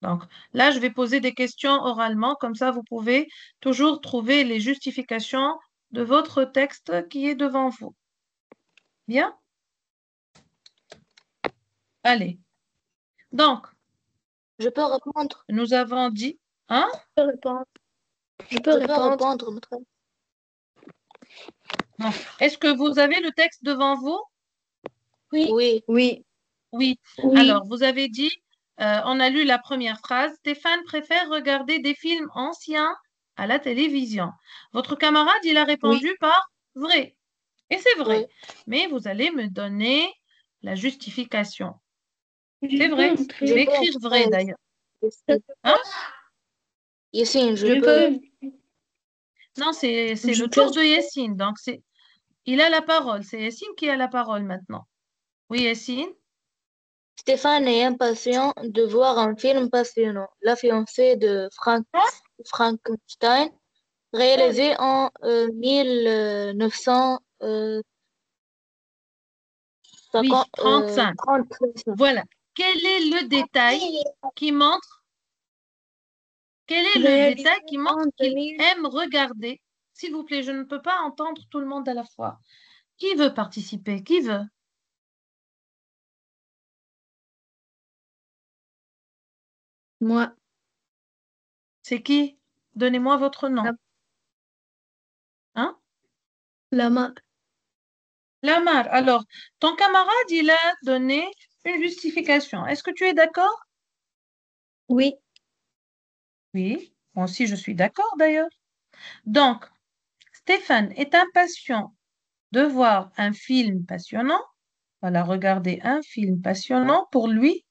Donc là, je vais poser des questions oralement. Comme ça, vous pouvez toujours trouver les justifications de votre texte qui est devant vous. Bien? Allez. Donc, Je peux répondre. nous avons dit, hein? Je peux répondre. Je peux Je peux répondre. répondre, maîtresse. Non. Est-ce que vous avez le texte devant vous? Oui. Oui. Oui. Oui. Oui. Alors, vous avez dit, on a lu la première phrase, Stéphane préfère regarder des films anciens à la télévision. Votre camarade, il a Oui. répondu par vrai. Et c'est vrai. Oui. Mais vous allez me donner la justification. C'est Je vrai. peux Je Je vais entrer. peux, écrire vrai maîtresse. d'ailleurs. Yassine, Hein? Yassine, je Je Je peux. peux. peux. Non, c'est Je le peux. tour de Yessine. Donc, il a la parole. C'est Yessine qui a la parole maintenant. Oui, Yessine? Stéphane est impatient de voir un film passionnant. La fiancée de Frankenstein, réalisé en 1935. Oui, 35. 33. Voilà. Quel est le détail qui montre, quel est le Réalisé détail qui montre en qu'il 2000. aime regarder? S'il vous plaît, je ne peux pas entendre tout le monde à la fois. Qui veut participer? Qui veut? Moi. C'est qui? Donnez-moi votre nom. Ah, Hein? Lamar. Lamar. Alors, ton camarade, il a donné une justification. Est-ce que tu es d'accord? Oui. Oui, moi aussi je suis d'accord d'ailleurs. Donc, Stéphane est impatient de voir un film passionnant. Voilà, regarder un film passionnant pour lui.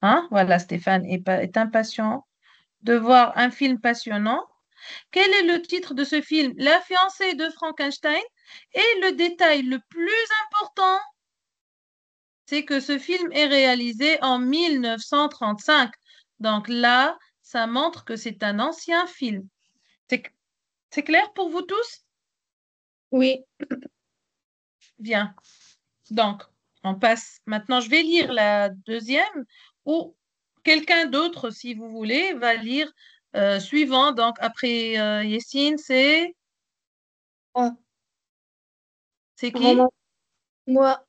Hein? Voilà, Stéphane est impatient de voir un film passionnant. Quel est le titre de ce film? La fiancée de Frankenstein. Et le détail le plus important, c'est que ce film est réalisé en 1935. Donc là, ça montre que c'est un ancien film. C'est c'est clair pour vous tous? Oui. Bien. Donc, on passe. Maintenant, je vais lire la deuxième ou quelqu'un d'autre, si vous voulez, va lire suivant. Donc, après Yessine, Moi. c'est qui? Roman. Moi.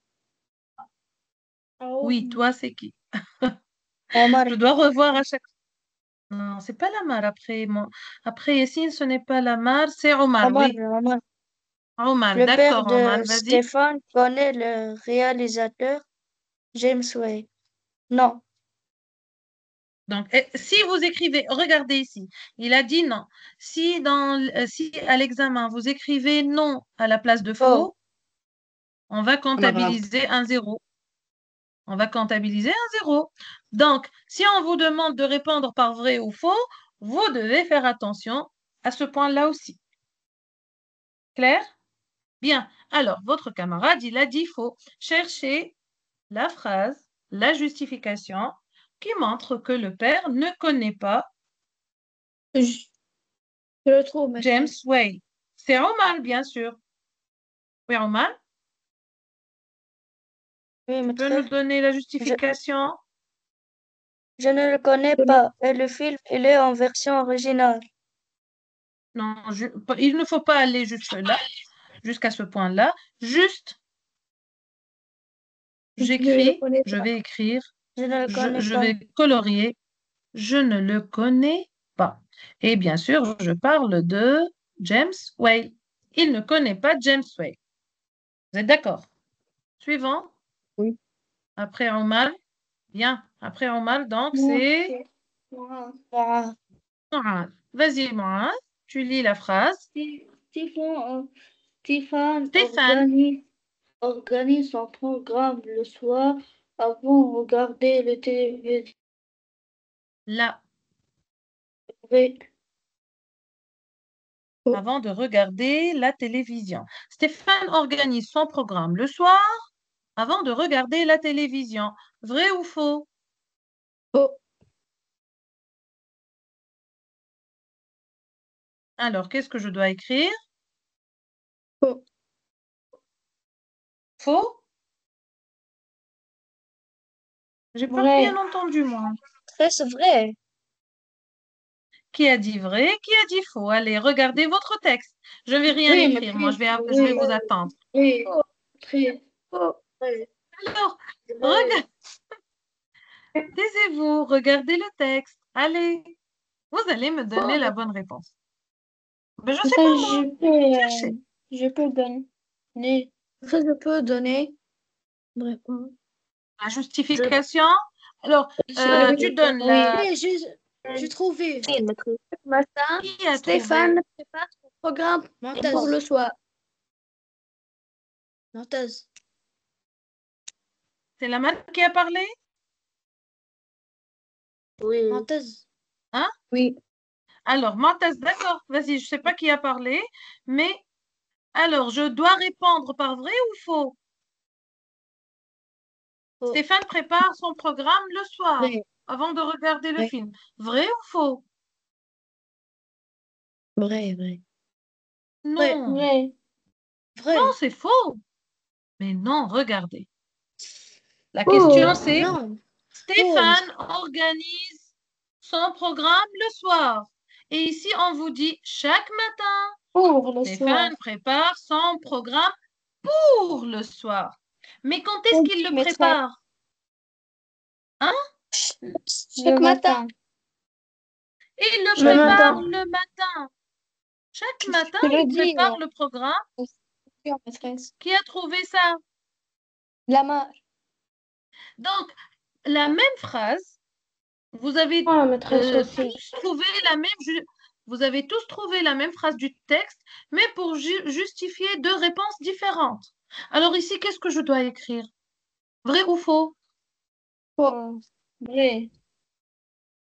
Oui, toi, c'est qui? Omar. Je dois revoir à chaque. Non, c'est pas Lamar après moi. Après Yessine, ce n'est pas Lamar, c'est Omar, Omar, oui. Omar. Omar, Le père d'accord, de Omar, vas-y. Stéphane connaît le réalisateur James Way. Non. Donc, si vous écrivez, regardez ici, il a dit non. Si à l'examen, vous écrivez non à la place de Faux. faux, on va comptabiliser un zéro. On va comptabiliser un zéro. Donc, si on vous demande de répondre par vrai ou faux, vous devez faire attention à ce point-là aussi. Clair? Bien. Alors, votre camarade, il a dit faux. Cherchez la phrase, la justification qui montre que le père ne connaît pas Je, je le trouve, James maîtresse. Way. C'est Omar, bien sûr. Oui, Omar, Oui, tu peux nous maîtresse. donner la Je, justification? je ne le connais pas. Et le film, il est en version originale. Non, il ne faut pas aller jusque-là, jusqu'à ce point-là. Juste, Je ne le j'écris, connais je pas. vais écrire, Je ne le connais je pas. vais colorier. Je ne le connais pas. Et bien sûr, je parle de James Way. Il ne connaît pas James Way. Vous êtes d'accord? Suivant, Oui. après Omar. Bien, après Omar, donc Moi. c'est Moi. Mourad. Vas-y, Mourad, tu lis la phrase. Stéphane Stéphane, organise son programme le soir avant de regarder le téléviseur. là, Oh. avant de regarder la télévision. Stéphane organise son programme le soir avant de regarder la télévision. Vrai ou faux? Oh. Alors, qu'est-ce que je dois écrire? Oh. Faux? J'ai pas bien Vrai. entendu, moi. C'est vrai. Qui a dit vrai? Qui a dit faux? Allez, regardez votre texte. Je vais rien Oui, écrire, moi, maîtrise. je vais Oui. vous attendre. Oui. Très. Oh. Vrai. Alors, Vrai. taisez-vous, regardez le texte. Allez, vous allez me donner Oh. la bonne réponse. Mais je sais Ça, pas, moi. Cherchez. je peux donner. Ça, je peux donner une réponse. La Je, justification. Alors, tu donnes oui. la... Oui, j'ai trouvé. Oui, maîtrise. Ce matin, Qui a trouvé? Stéphane prépare son programme pour le soir. Nantaise. C'est la manne qui a parlé? Oui. Nantaise. Hein? Oui. Alors, Montez, d'accord. Vas-y, je sais pas qui a parlé, mais alors, je dois répondre par vrai ou faux? Faux. Stéphane prépare son programme le soir Vrai. avant de regarder le Vrai. film. Vrai ou faux? Vrai. Vrai. Non. Vrai. Non, Vrai. c'est faux. Mais non, regardez. La Oh. question, c'est Non. Faux. Stéphane organise son programme le soir. Et ici, on vous dit chaque matin, Pour le soir. Stéphane prépare son programme pour le soir. Mais quand est-ce Oui, qu'il le maîtresse. prépare? Hein? Chaque matin. Il le Le prépare matin. le matin. Chaque matin, Je le il dis. prépare le programme. maîtresse. Qui a trouvé ça? La mare. Donc, la même phrase, vous avez Ah, maîtresse aussi. tous trouvé vous avez tous trouvé la même phrase du texte, mais pour justifier deux réponses différentes. Alors ici, qu'est-ce que je dois écrire? Vrai ou faux? Faux. Vrai.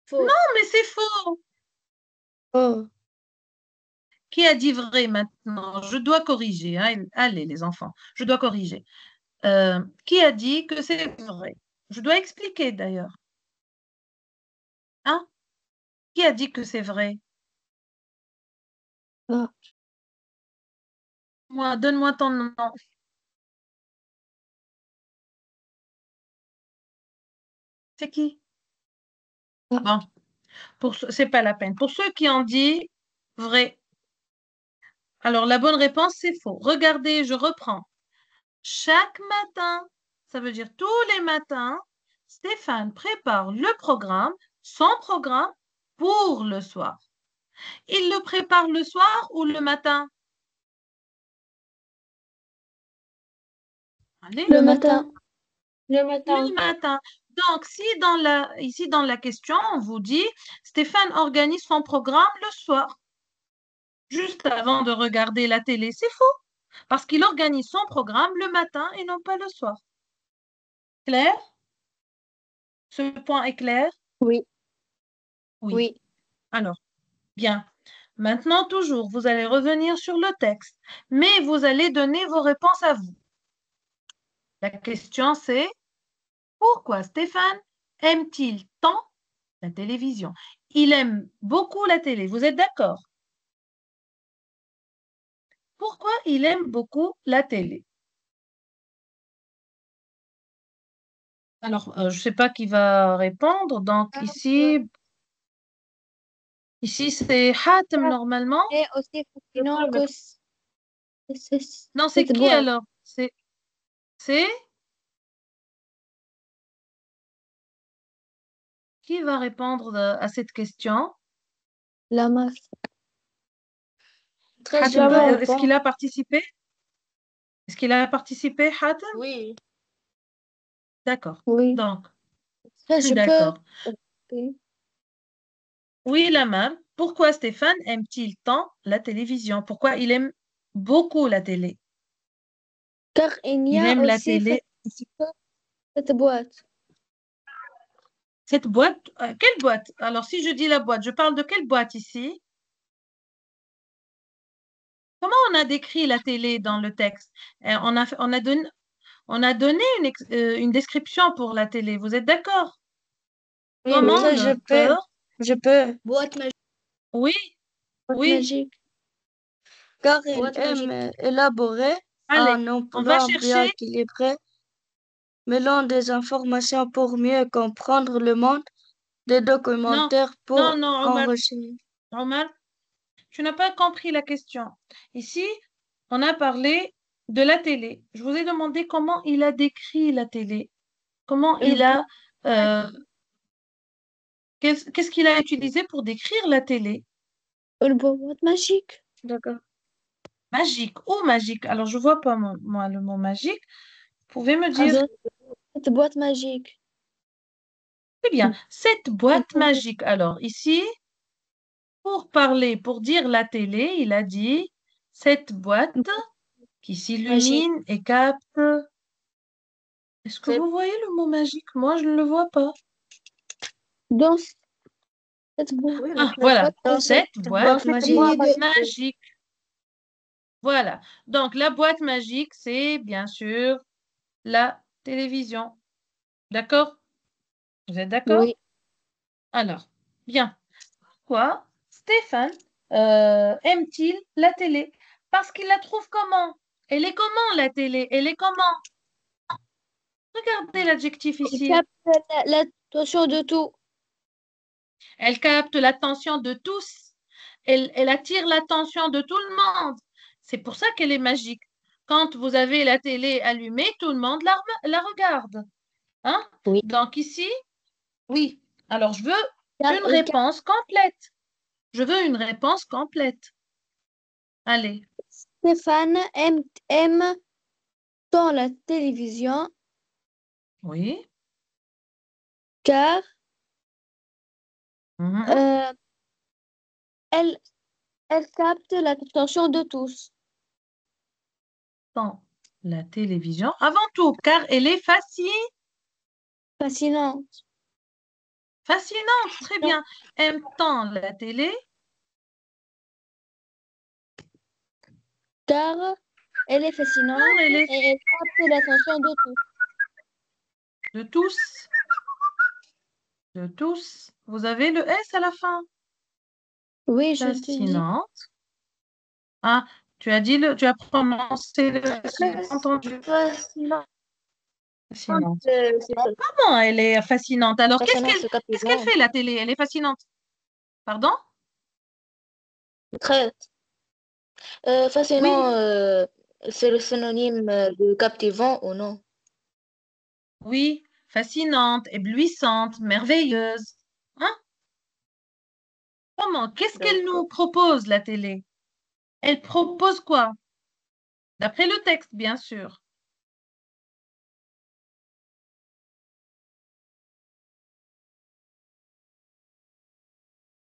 Faux. Non, mais c'est faux. Faux. Qui a dit vrai maintenant? Je dois corriger, hein. Allez, les enfants, je dois corriger. Qui a dit que c'est vrai? Je dois expliquer d'ailleurs. Hein? Qui a dit que c'est vrai? Ah. Moi, donne-moi ton nom. C'est qui? Ah. Bon, c'est pas la peine. Pour ceux qui ont dit vrai, alors la bonne réponse, c'est faux. Regardez, je reprends. Chaque matin, ça veut dire tous les matins, Stéphane prépare le programme, son programme pour le soir. Il le prépare le soir ou le matin? Allez. Le matin. Le matin. Le matin. Donc, si ici dans la question, on vous dit Stéphane organise son programme le soir, juste avant de regarder la télé, c'est faux, parce qu'il organise son programme le matin et non pas le soir. Clair? Ce point est clair? Oui. Oui. Oui. Alors, bien. Maintenant, toujours, vous allez revenir sur le texte, mais vous allez donner vos réponses à vous. La question, c'est pourquoi Stéphane aime-t-il tant la télévision? Il aime beaucoup la télé. Vous êtes d'accord? Pourquoi il aime beaucoup la télé? Alors, je ne sais pas qui va répondre. Donc, ici c'est Hatem normalement. Et aussi fascinant que Non, c'est cette qui boîte. alors? C'est qui va répondre à cette question? La masse. Très Hatem, bien. est-ce qu'il a participé? Est-ce qu'il a participé, Hatem? Oui. D'accord. Oui. Donc, Ça, je peux. d'accord. Oui, la même. Pourquoi Stéphane aime-t-il tant la télévision? Pourquoi il aime beaucoup la télé? Car il y Il a aime la aussi télé. cette boîte. Cette boîte, quelle boîte? Alors, si je dis la boîte, je parle de quelle boîte ici? Comment on a décrit la télé dans le texte? On a donné une description pour la télé. Vous êtes d'accord? Oui, Comment ça, je peux. l'auteur? Je peux. Boîte magique. Oui, Boîte oui. magique. Car il Boîte aime magique. élaborer Allez, un on va emploi bien chercher. équilibré, mêlant des informations pour mieux comprendre le monde, des Non, documentaires non, pour non, Omar. enrichir. Omar, tu n'as pas compris la question. Ici, on a parlé de la télé. Je vous ai demandé comment il a décrit la télé. Comment Une il a, euh, qu'est-ce qu'il a utilisé pour décrire la télé? boîte magique. D'accord. Magique ou magique? Alors, je vois pas moi le mot magique. Vous pouvez me Ah dire, bien, cette boîte magique. eh bien, cette boîte magique. Alors, ici, pour parler, pour dire la télé, il a dit cette boîte qui Magique. s'illumine et capte. Est-ce que C'est vous voyez le mot magique? Moi, je ne le vois pas. dans cette boîte. Oui, Ah, voilà, dans cette cette boîte boîte magique. magique. Voilà. Donc, la boîte magique, c'est bien sûr la télévision. D'accord? Vous êtes d'accord? Oui. Alors, bien. Pourquoi Stéphane aime-t-il la télé? Parce qu'il la trouve comment? Elle est comment la télé? Elle est comment? Regardez l'adjectif Il ici. capte l'attention de tout. Elle capte l'attention de tous. Elle attire l'attention de tout le monde. C'est pour ça qu'elle est magique. Quand vous avez la télé allumée, tout le monde la regarde. Hein? Oui. Donc ici, oui. Alors, je veux Car une il capte réponse complète. Je veux une réponse complète. Allez. Stéphane aime tant la télévision Oui. car Mhm. euh, elle, elle capte l'attention de tous. Dans la télévision. Avant tout, car elle est Fascinante. fascinante. Très bien. Aime tant la télé. Car elle est fascinante Car elle est et elle capte l'attention de tous. de tous. De tous. Vous avez le S à la fin. Oui, je te dis. Fascinante. Ah, tu as prononcé le S, j'ai pas entendu. Fascinante. Fascinante. C'est Comment elle est fascinante? Alors, fascinant, c'est qu'est-ce qu'elle captivant. fait, la télé? Elle est fascinante. Pardon? Très Oui, fascinant, c'est le synonyme de captivant ou non? oui, fascinante, éblouissante, merveilleuse. Hein? Comment? Qu'est-ce qu'elle nous D'accord. propose, la télé? Elle propose quoi? D'après le texte, bien sûr.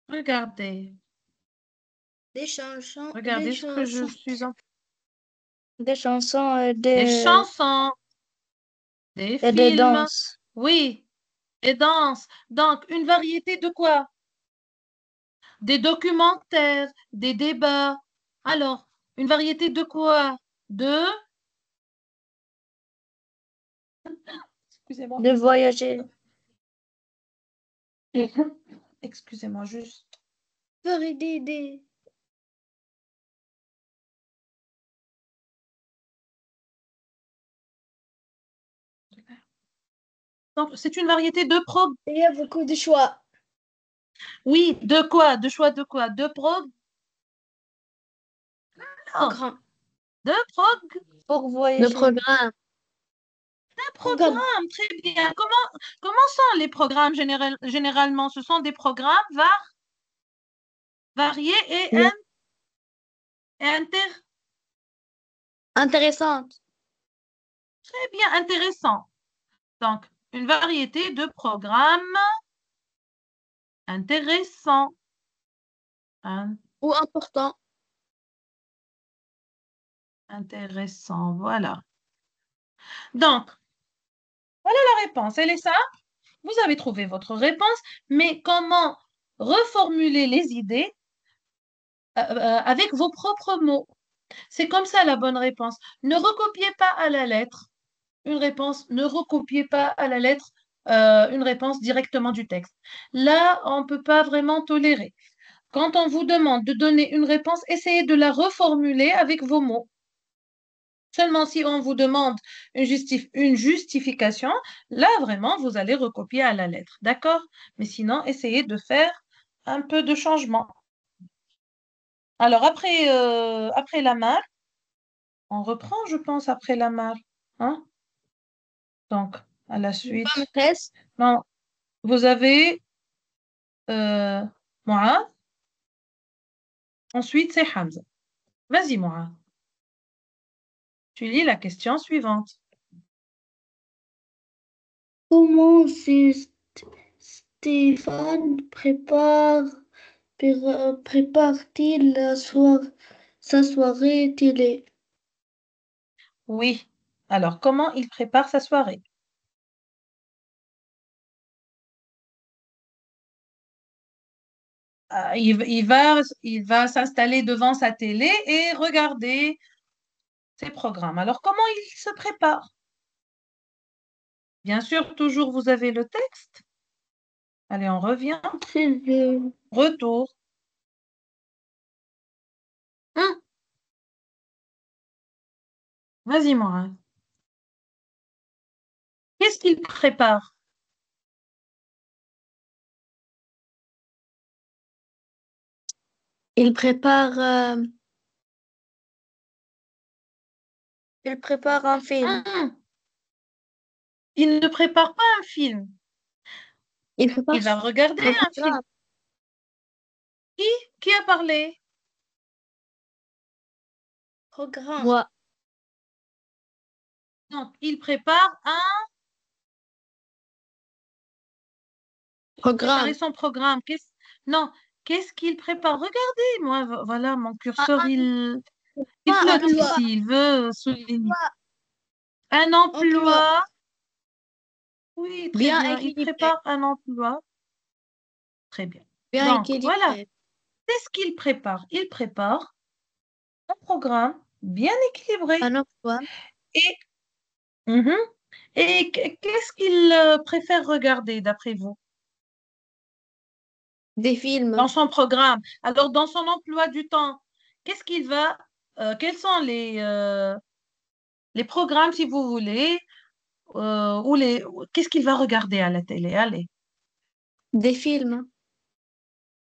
Regardez, Des chansons, regardez ce que je suis en... des chansons Des chansons, des et des films, danses. oui, et danse. Donc, une variété de quoi? Des documentaires, des débats. Alors, une variété de quoi? De... Excusez-moi. De voyager. Excusez-moi, juste. Des. Donc, c'est une variété de prog. Il y a beaucoup de choix. Oui, de quoi? De choix de quoi? De prog? Non, Programme. de prog. Pour voyager. Le programme. Un programme, très bien. Comment sont les programmes généralement? Ce sont des programmes variés et, Bien. et Intéressante. très bien intéressants. Donc, une variété de programmes intéressants. Ou important. Intéressant, voilà. Donc, voilà la réponse. Elle est ça. Vous avez trouvé votre réponse, mais comment reformuler les idées avec vos propres mots? C'est comme ça la bonne réponse. Ne recopiez pas à la lettre une réponse, ne recopiez pas à la lettre une réponse directement du texte. Là, on ne peut pas vraiment tolérer. Quand on vous demande de donner une réponse, essayez de la reformuler avec vos mots. Seulement si on vous demande une justification, là, vraiment, vous allez recopier à la lettre. D'accord? Mais sinon, essayez de faire un peu de changement. Alors, après la malle, on reprend, je pense, après la malle. Hein? Donc, à la Pas suite. maîtresse. Non, vous avez Mouad. Ensuite, c'est Hamza. Vas-y, Mouad. Tu lis la question suivante. Comment Stéphane prépare-t-il sa soirée télé? Oui. Alors, comment il prépare sa soirée? Il va s'installer devant sa télé et regarder ses programmes. Alors, comment il se prépare? Bien sûr, toujours vous avez le texte. Allez, on revient. Très bien. Retour. Hum, Vas-y, Morin. Qu'est-ce qu'il prépare? Il prépare, euh, il prépare un film. Il ne prépare pas un film. Il prépare Il va regarder un un film. programme. Qui? Qui a parlé? Programme. Moi. Donc, il prépare un Programme. préparer son programme. Non, qu'est-ce qu'il prépare? Regardez, moi, voilà, mon curseur, il flotte ici, il veut souligner. Un emploi. Oui, très Bien bien. Il équilibré. prépare un emploi. Très bien. Bien Donc, équilibré. voilà. Qu'est-ce qu'il prépare? Il prépare un programme bien équilibré. Un emploi. Et, Mhm. Et qu'est-ce qu'il préfère regarder d'après vous Des films. dans son programme? Alors, dans son emploi du temps, qu'est-ce qu'il va, quels sont les programmes, si vous voulez, qu'est-ce qu'il va regarder à la télé? Allez. Des films.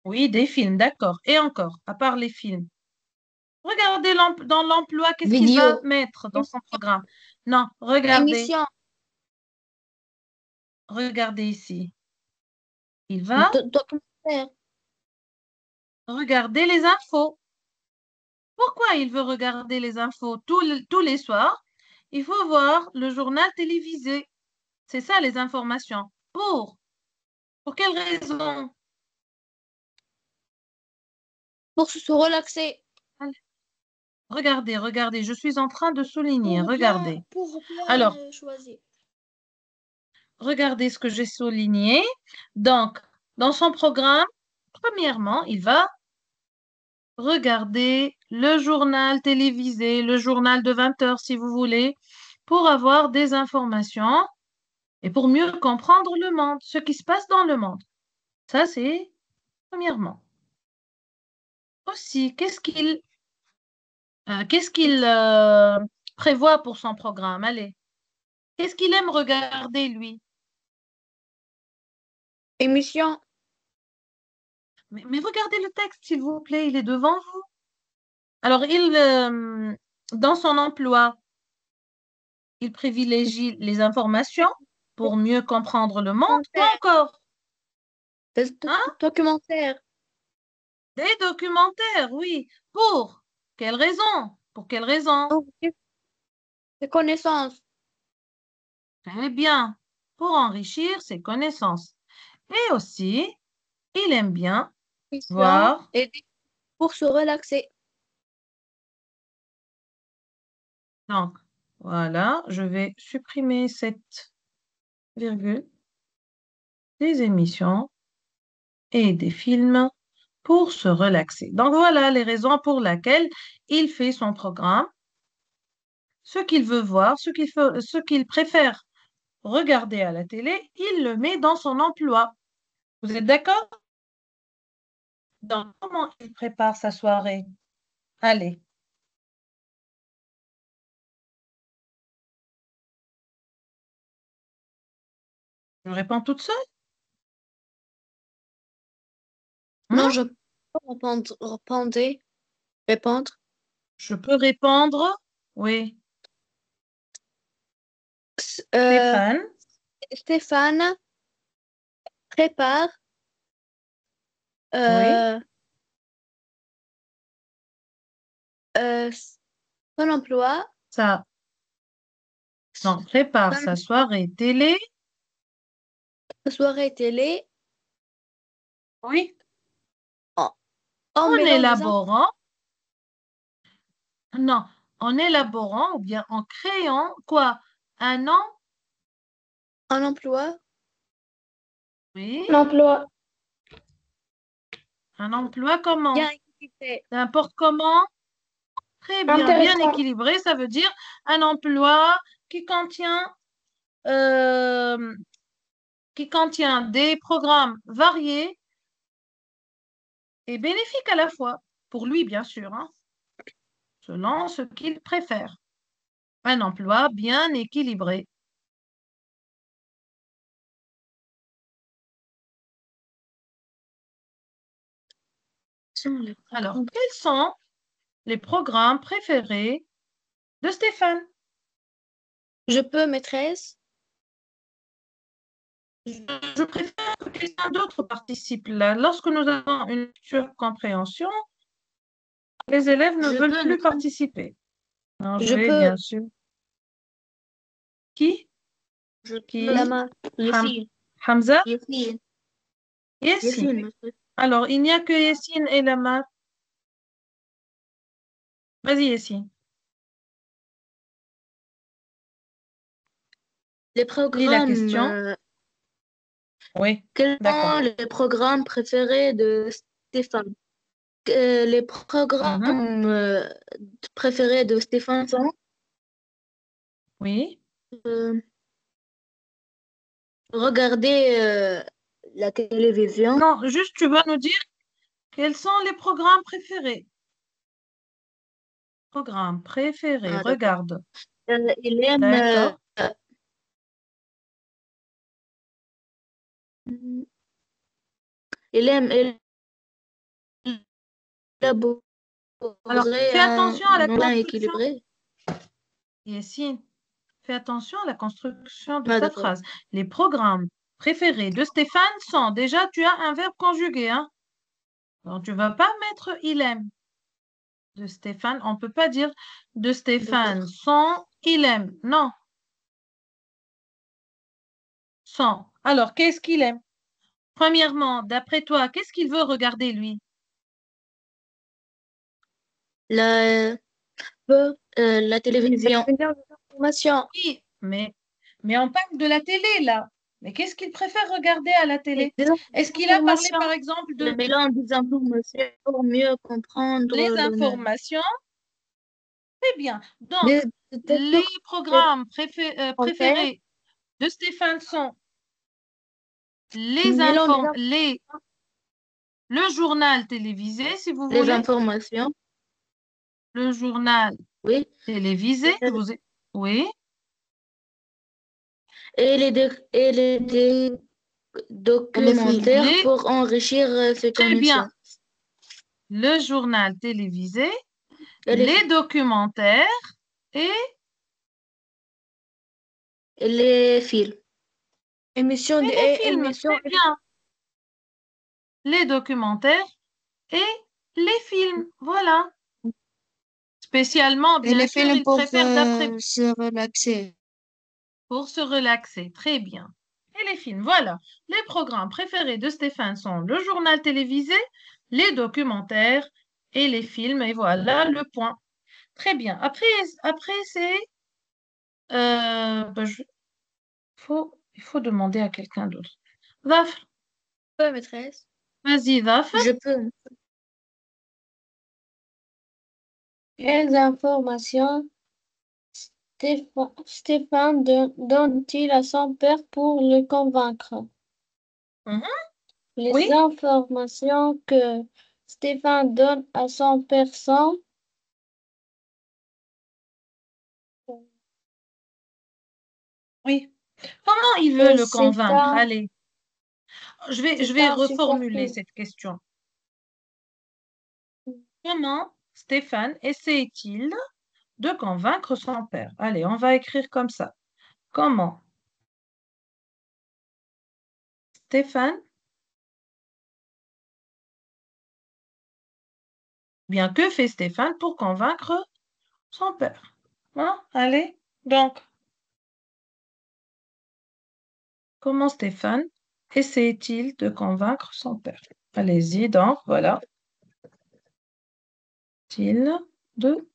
Oui, des films, d'accord. Et encore, à part les films. Regardez dans l'emploi, qu'est-ce qu'il va Vidéo. mettre dans son programme? Non, regardez, Émission. regardez ici. Il va Documentaire. regarder les infos. Pourquoi il veut regarder les infos tous les soirs? Il faut voir le journal télévisé. C'est ça, les informations. Pour quelle raison? Pour se relaxer. Regardez, regardez, je suis en train de souligner. Pour Regardez. bien Alors, choisir. regardez ce que j'ai souligné. Donc, dans son programme, premièrement, il va regarder le journal télévisé, le journal de 20 heures si vous voulez, pour avoir des informations et pour mieux comprendre le monde, ce qui se passe dans le monde. Ça, c'est premièrement. Aussi, qu'est-ce qu'il prévoit pour son programme? Allez, qu'est-ce qu'il aime regarder, lui? Émission. Mais regardez le texte, s'il vous plaît, il est devant vous. Alors, dans son emploi, il privilégie les informations pour mieux comprendre le monde. Quoi encore? Hein? Documentaire. Des documentaires, oui. Pour quelle raison? Pour quelle raison? Des connaissances. Très bien. Pour enrichir ses connaissances. Et aussi, il aime bien voir. Et pour se relaxer. Donc, voilà, je vais supprimer cette virgule des émissions et des films pour se relaxer. Donc, voilà les raisons pour lesquelles il fait son programme, ce qu'il veut voir, ce qu'il préfère regarder à la télé, il le met dans son emploi. Vous êtes d'accord? Donc, comment il prépare sa soirée? Allez. Je réponds toute seule? Non, Hein? je peux répondre. Je peux répondre? Oui. Euh, Stéphane? Stéphane prépare Oui. euh, son emploi, Ça. Non, prépare sa sa soirée télé. soirée télé Oui. en, en En mêlant des élaborant. Non, en élaborant ou bien en créant quoi? Un an? un emploi, Oui. L'emploi. Un emploi comment? bien équilibré. N'importe comment? Très bien Intéressant. équilibré, ça veut dire un emploi qui contient, euh, qui contient des programmes variés et bénéfiques à la fois, pour lui bien sûr, hein, selon ce qu'il préfère. Un emploi bien équilibré. Alors, quels sont les programmes préférés de Stéphane? Je peux, maîtresse. Je préfère que quelqu'un d'autre participe là. Lorsque nous avons une lecture compréhension, les élèves ne veulent plus participer. Non, Je jouer, peux, bien sûr. Qui? je Qui? peux. Lama. Ham- Yassine, Hamza? Yassine, Yassine. Yassine, monsieur. Alors, il n'y a que Yassine et Lama. Vas-y, Yassine. Les Lis la programmes, question. Oui, quels d'accord. sont les programmes préférés de Stéphane? Les Mhm. programmes préférés de Stéphane sont Oui. euh, regarder la télévision. Non, juste, tu vas nous dire quels sont les programmes préférés. Programme préféré, Ah, d'accord. regarde. Il aime, D'accord. il Alors, élaborer fais un attention à la moyen construction. équilibré. Yassine, fais attention à la construction de Ah, ta d'accord. phrase. Les programmes préférés de Stéphane sont, déjà, tu as un verbe conjugué, hein. Donc, tu vas pas mettre il aime de Stéphane. On peut pas dire de Stéphane D'accord. sans il aime. Non, sans. Alors, qu'est-ce qu'il aime? Premièrement, d'après toi, qu'est-ce qu'il veut regarder, lui? La, la télévision. Information. Oui, mais on parle de la télé, là. Mais qu'est-ce qu'il préfère regarder à la Des télé? Est-ce qu'il a parlé, informations. par exemple, Le de mélange des informations pour mieux comprendre les le même. informations? Très bien. Donc, Des les textes programmes français. préférés de Stéphane sont Le mélange des le journal télévisé, si vous les voulez. informations. Le journal Oui. télévisé, oui, Et les documentaires les, pour enrichir ses très bien, connaissances. le journal télévisé, Et les, les documentaires et et les films. les films. Très bien. Les documentaires et les films. Voilà. Spécialement, Et bien les sûr, films il préfère d'après se relaxer. pour se relaxer. Très bien. Et les films, voilà. Les programmes préférés de Stéphane sont le journal télévisé, les documentaires et les films. Et voilà le point. Très bien. Après c'est... ben, il faut demander à quelqu'un d'autre. Zafr, Oui, maîtresse. vas-y, Zafr. Je peux. Quelles informations Stéphane donne-t-il à son père pour le convaincre? Mhm. Les Oui, informations que Stéphane donne à son père sont oui. Comment il veut que le convaincre? Allez, je c'est vais un super reformuler film. cette question. Comment Stéphane essaie-t-il de convaincre son père? Allez, on va écrire comme ça. Comment Stéphane, bien que fait Stéphane pour convaincre son père? Hein? Allez, donc, comment Stéphane essaie-t-il de convaincre son père? Allez-y, donc, voilà. T-il de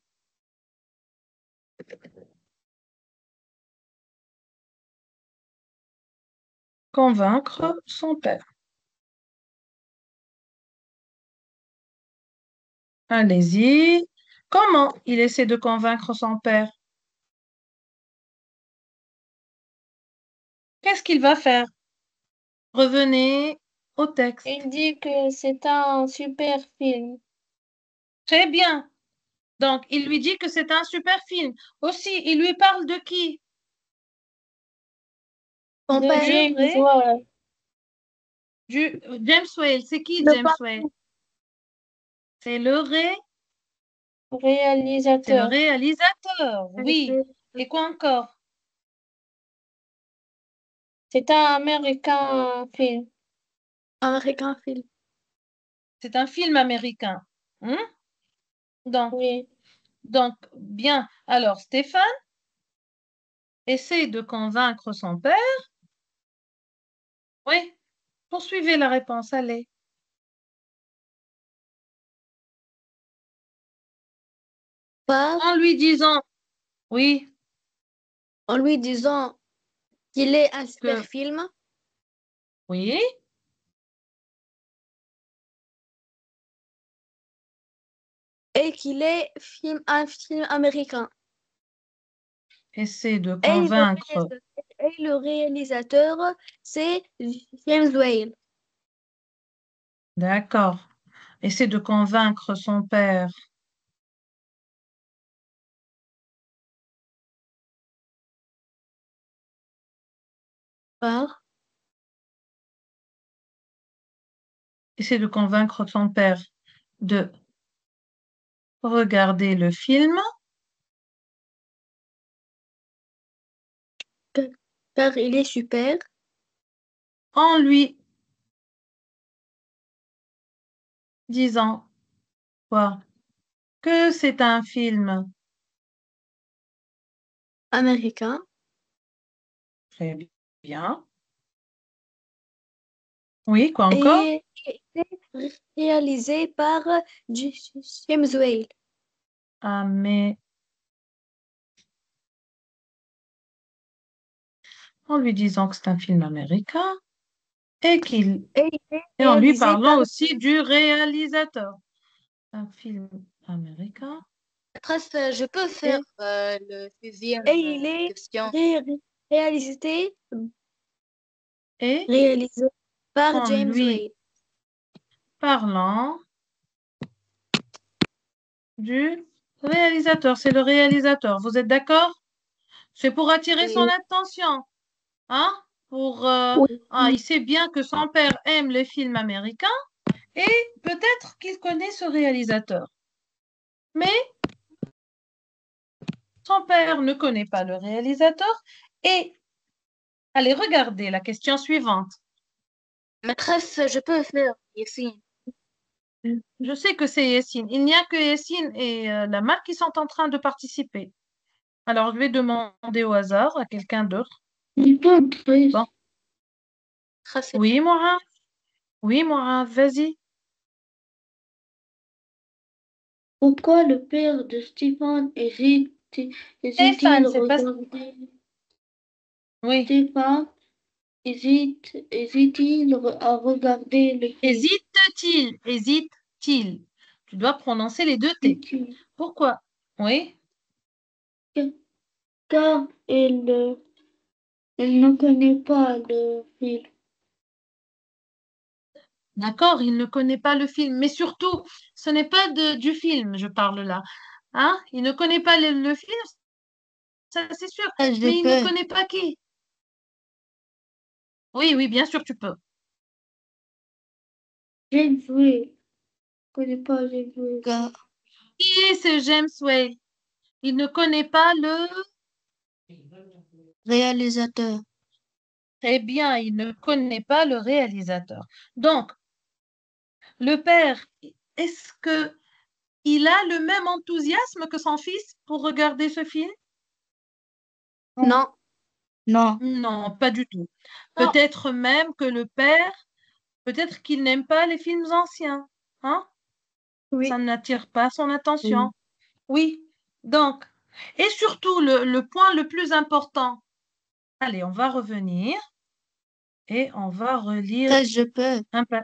convaincre son père? Allez-y. Comment il essaie de convaincre son père? Qu'est-ce qu'il va faire? Revenez au texte. Il dit que c'est un super film. Très bien. Donc, il lui dit que c'est un super film. Aussi, il lui parle de qui? Son De père. James Ward. James Whale. C'est qui Le James Whale? C'est c'est le réalisateur. réalisateur. Oui. Et quoi encore? C'est un américain film. Américain film. C'est un film américain. Hmm? Donc, Oui. Donc, bien. Alors, Stéphane essaie de convaincre son père. Oui, poursuivez la réponse, allez. Par, En lui disant, oui, en lui disant qu'il est un super que, film oui, et qu'il est un film américain. essaie de Et convaincre. le réalisateur, c'est James Whale. D'accord. Essaie de convaincre son père. Par, Essaie de convaincre son père de regarder le film car il est super. en lui disant quoi? Que c'est un film. Américain Très bien. Oui, quoi encore? et réalisé par James Whale. Ah, mais en lui disant que c'est un film américain et qu'il Et il est et en lui réalisé parlant par aussi du réalisateur. Un film américain Trace, je peux faire et, le deuxième et il est question. réalisé, et réalisé par en James lui Whale. parlant du réalisateur. C'est le réalisateur. Vous êtes d'accord? C'est pour attirer son Oui. attention, hein? Pour, Oui. il sait bien que son père aime les films américains et peut-être qu'il connaît ce réalisateur. Mais son père ne connaît pas le réalisateur et allez regarder la question suivante. Maîtresse, je peux faire ici. Je sais que c'est Yessine. Il n'y a que Yessine et la Lamal qui sont en train de participer. Alors, je vais demander au hasard à quelqu'un d'autre. Bon, Trace, oui, moi. Oui, moi, vas-y. Pourquoi le père de Stéphane hésite-t-il Stéphane, c'est pas... regarder Oui. Stéphane hésite-t-il à regarder le film? Hésite-t-il? Hésite-t-il? Tu dois prononcer les deux T. Pourquoi? Oui. Car il ne connaît pas le film. D'accord, il ne connaît pas le film. Mais surtout, ce n'est pas du film, je parle là. Hein? Il ne connaît pas le film, ça c'est sûr. Je Mais il ne peux. connaît pas qui? Oui, oui, bien sûr, tu peux. James Whale. Je connais pas James Whale. Qui est ce James Whale? Il ne connaît pas le... Réalisateur. Très bien, il ne connaît pas le réalisateur. Donc, le père, est-ce que il a le même enthousiasme que son fils pour regarder ce film? Non. Non. Non, pas du tout. non. Peut-être même que le père, peut-être qu'il n'aime pas les films anciens, hein? Ça Oui. n'attire pas son Oui. attention. Oui. Donc, et surtout, le point le plus important. Allez, on va revenir et on va relire Je peux. un peu.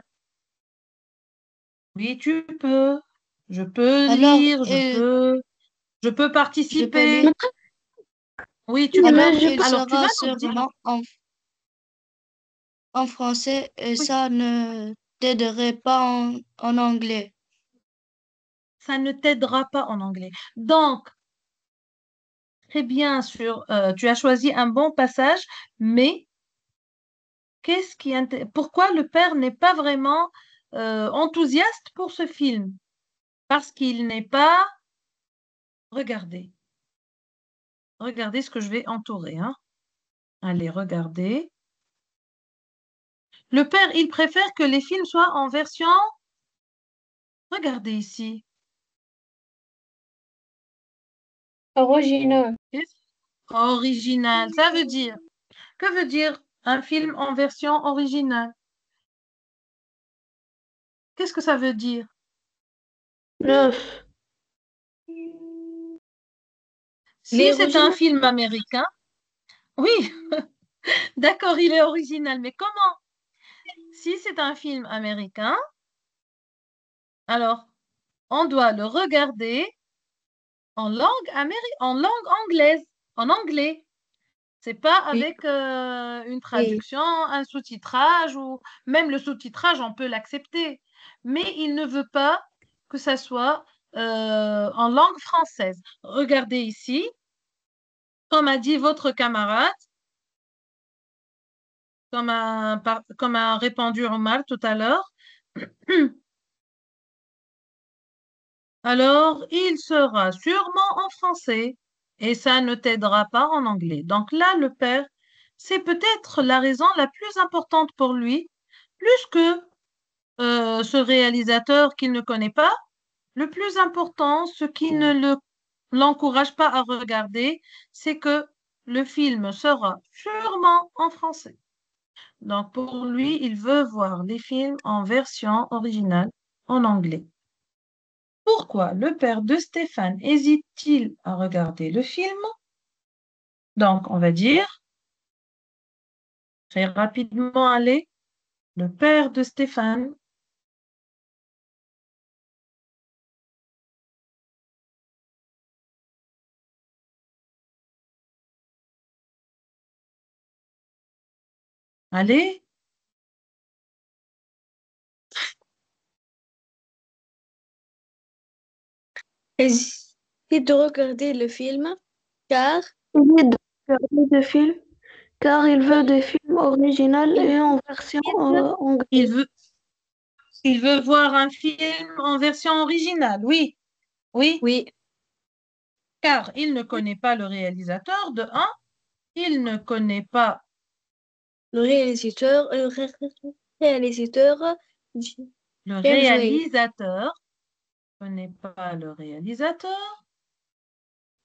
Oui, tu peux. Je peux Alors, lire, je peux je peux participer. lire. Oui, tu peux. Alors, il Alors, tu vas sera nous dire. sûrement en français et Oui, ça ne t'aiderait pas en anglais. ça ne t'aidera pas en anglais. Donc, très bien sûr, tu as choisi un bon passage, mais pourquoi le père n'est pas vraiment enthousiaste pour ce film? Parce qu'il n'est pas. Regardez, regardez ce que je vais entourer, hein. Allez, regardez. Le père, il préfère que les films soient en version. Regardez ici. Original. Original, ça veut dire. Que veut dire un film en version originale? Qu'est-ce que ça veut dire? Neuf. Si c'est un film américain, oui, d'accord, il est original, mais comment? Si c'est un film américain, alors on doit le regarder en langue anglaise, en anglais. C'est pas Oui, avec une oui. traduction, un sous-titrage ou même le sous-titrage, on peut l'accepter. Mais il ne veut pas que ça soit en langue française. Regardez ici, comme a dit votre camarade, comme a répondu Omar tout à l'heure. Alors, il sera sûrement en français et ça ne t'aidera pas en anglais. Donc là, le père, c'est peut-être la raison la plus importante pour lui, plus que ce réalisateur qu'il ne connaît pas. Le plus important, ce qui ne l'encourage pas à regarder, c'est que le film sera sûrement en français. Donc pour lui, il veut voir les films en version originale en anglais. Pourquoi le père de Stéphane hésite-t-il à regarder le film? Donc, on va dire très rapidement, allez, le père de Stéphane. Allez, Hésite de regarder le film car Il de regarder des films car il veut des films originaux et en version anglaise. il veut, il veut voir un film en version originale. Oui, oui, oui, car il ne connaît pas le réalisateur de un, il ne connaît pas le réalisateur le James Whale. réalisateur, connaît pas le réalisateur,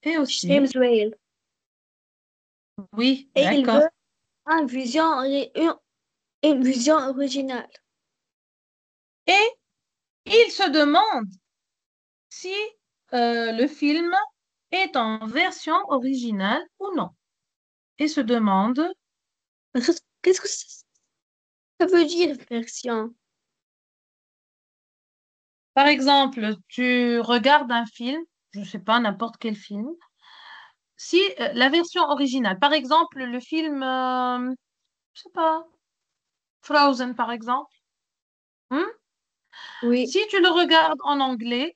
et aussi, James Whale. oui, Et il d'accord. veut une vision originale. Et il se demande si le film est en version originale ou non. Et se demande, Qu'est-ce que ça veut dire version? par exemple, tu regardes un film, je ne sais pas, n'importe quel film, si la version originale, par exemple, le film, je sais pas, Frozen, par exemple, hmm, Oui, si tu le regardes en anglais,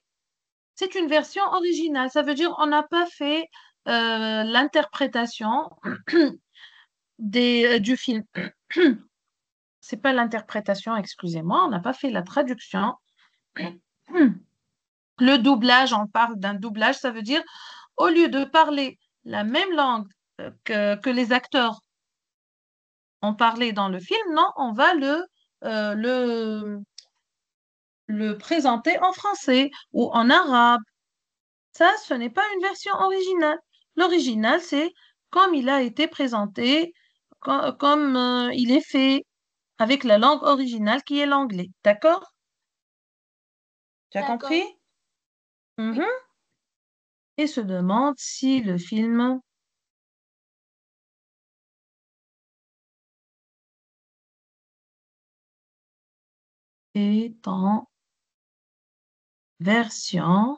c'est une version originale. Ça veut dire on n'a pas fait l'interprétation du film. C'est pas l'interprétation, excusez-moi, on n'a pas fait la traduction. Le doublage, on parle d'un doublage, ça veut dire au lieu de parler la même langue que les acteurs ont parlé dans le film, non, on va euh, le, le présenter en français ou en arabe. Ça, ce n'est pas une version originale. L'original, c'est comme il a été présenté, comme il est fait avec la langue originale qui est l'anglais. D'accord? Tu as compris? d'accord. Oui. Mhm. Et se demande si le film est en version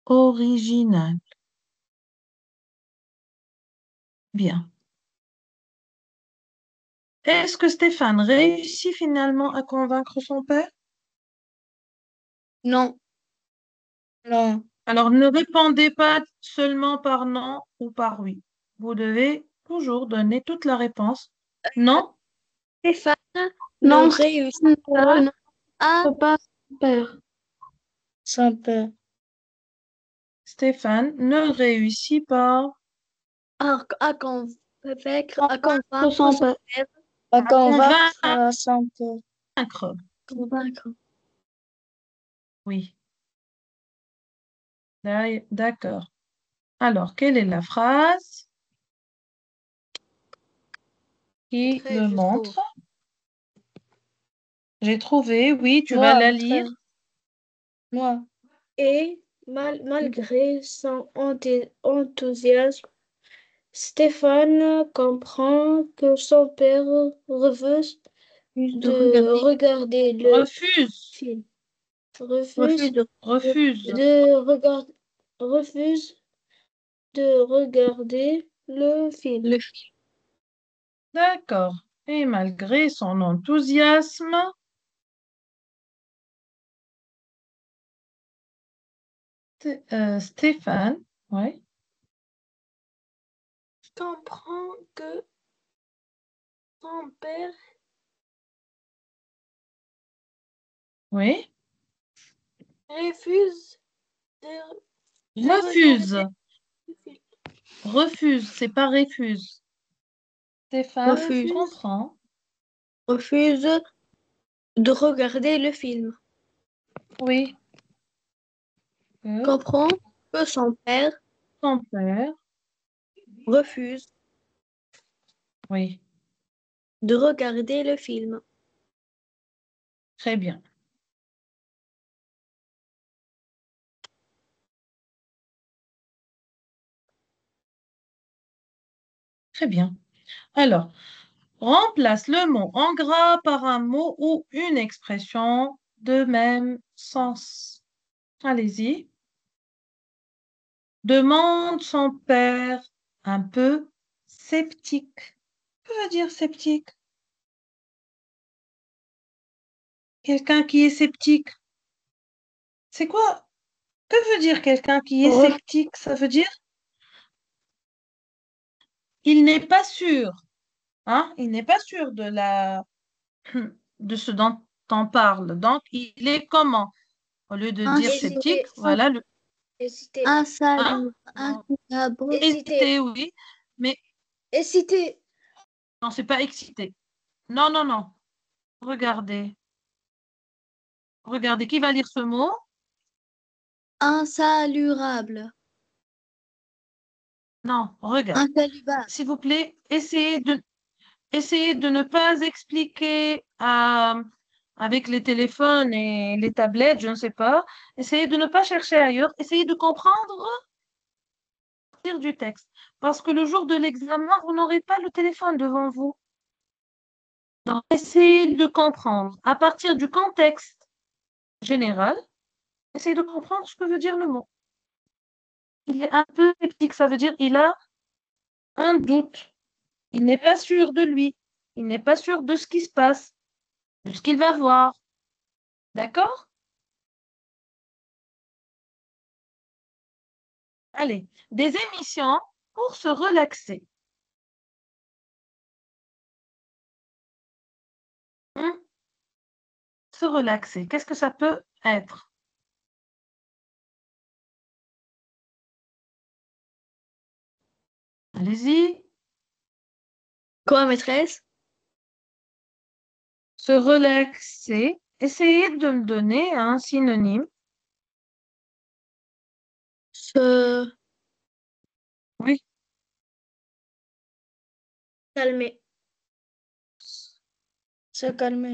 originale. Bien. Est-ce que Stéphane réussit finalement à convaincre son père? Non, non. Alors, ne répondez pas seulement par non ou par oui. Vous devez toujours donner toute la réponse. Non, Stéphane ne Non, réussit Stéphane pas ne à veut pas son père. son père. Stéphane ne réussit pas À convaincre, à Que convaincre son son père. père. À à convaincre son père. convaincre. Convaincre. Oui, D'accord. Alors, quelle est la phrase qui Très, le je trouve. montre? J'ai trouvé, oui, tu vas Moi, la mon lire. frère. Moi. Et malgré son enthousiasme, Stéphane comprend que son père refuse De de regarder. regarder le Refuse, film. Refuse Refuse de refuse. de regarder, refuse de regarder le film. le D'accord. Et malgré son enthousiasme, Stéphane, ouais, Comprend que son père oui, refuse de, de refuse, regarder le film. refuse, c'est pas refuse. Stéphane refuse. comprend, Refuse de regarder le film. oui, que Comprend que son père son père, refuse oui, de regarder le film. très bien, très bien. Alors, remplace le mot en gras par un mot ou une expression de même sens. Allez-y. Demande son père un peu sceptique. Que veut dire sceptique? Quelqu'un qui est sceptique. C'est quoi? Que veut dire quelqu'un qui est Ref- sceptique? Ça veut dire il n'est pas sûr, hein? Il n'est pas sûr de ce dont on parle. Donc, il est comment? Au lieu de dire Hésiter, sceptique, voilà le, hésiter, hein? Insalubre. Non, hésiter, hésiter, oui, mais hésiter. non, c'est pas excité. Non, non, non. Regardez. Regardez, qui va lire ce mot? Insalubrable. Non, regarde. Insalubrable. S'il vous plaît, essayez de ne pas expliquer avec les téléphones et les tablettes, je ne sais pas. Essayez de ne pas chercher ailleurs. Essayez de comprendre à partir du texte. Parce que le jour de l'examen, vous n'aurez pas le téléphone devant vous. Donc, essayez de comprendre à partir du contexte général. Essayez de comprendre ce que veut dire le mot. Il est un peu sceptique, ça veut dire il a un doute. Il n'est pas sûr de lui. Il n'est pas sûr de ce qui se passe, de ce qu'il va voir. D'accord? Allez, des émissions pour se relaxer. Hmm, se relaxer, qu'est-ce que ça peut être? Allez-y. Quoi, maîtresse? Se relaxer. Essayez de me donner un synonyme. Se Oui. Calmer. Se calmer.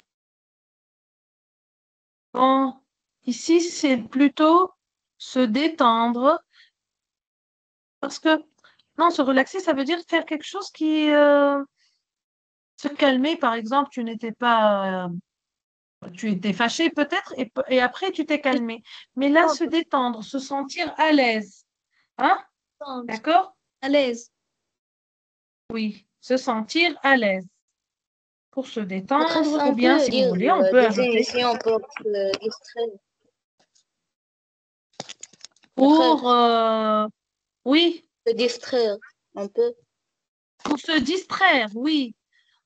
Bon, ici, c'est plutôt se détendre parce que, non, se relaxer, ça veut dire faire quelque chose qui, se calmer, par exemple, tu étais fâché peut-être et après tu t'es calmé. Mais là, se Détendre. détendre, se sentir à l'aise. Hein? Détendre. D'accord? À l'aise. Oui, se sentir à l'aise pour se Maîtresse, détendre ou on bien, peut si vous dire voulez, on peut des ajouter émissions pour se distraire. pour, Maîtresse, oui, se distraire. On peut. pour se distraire, oui.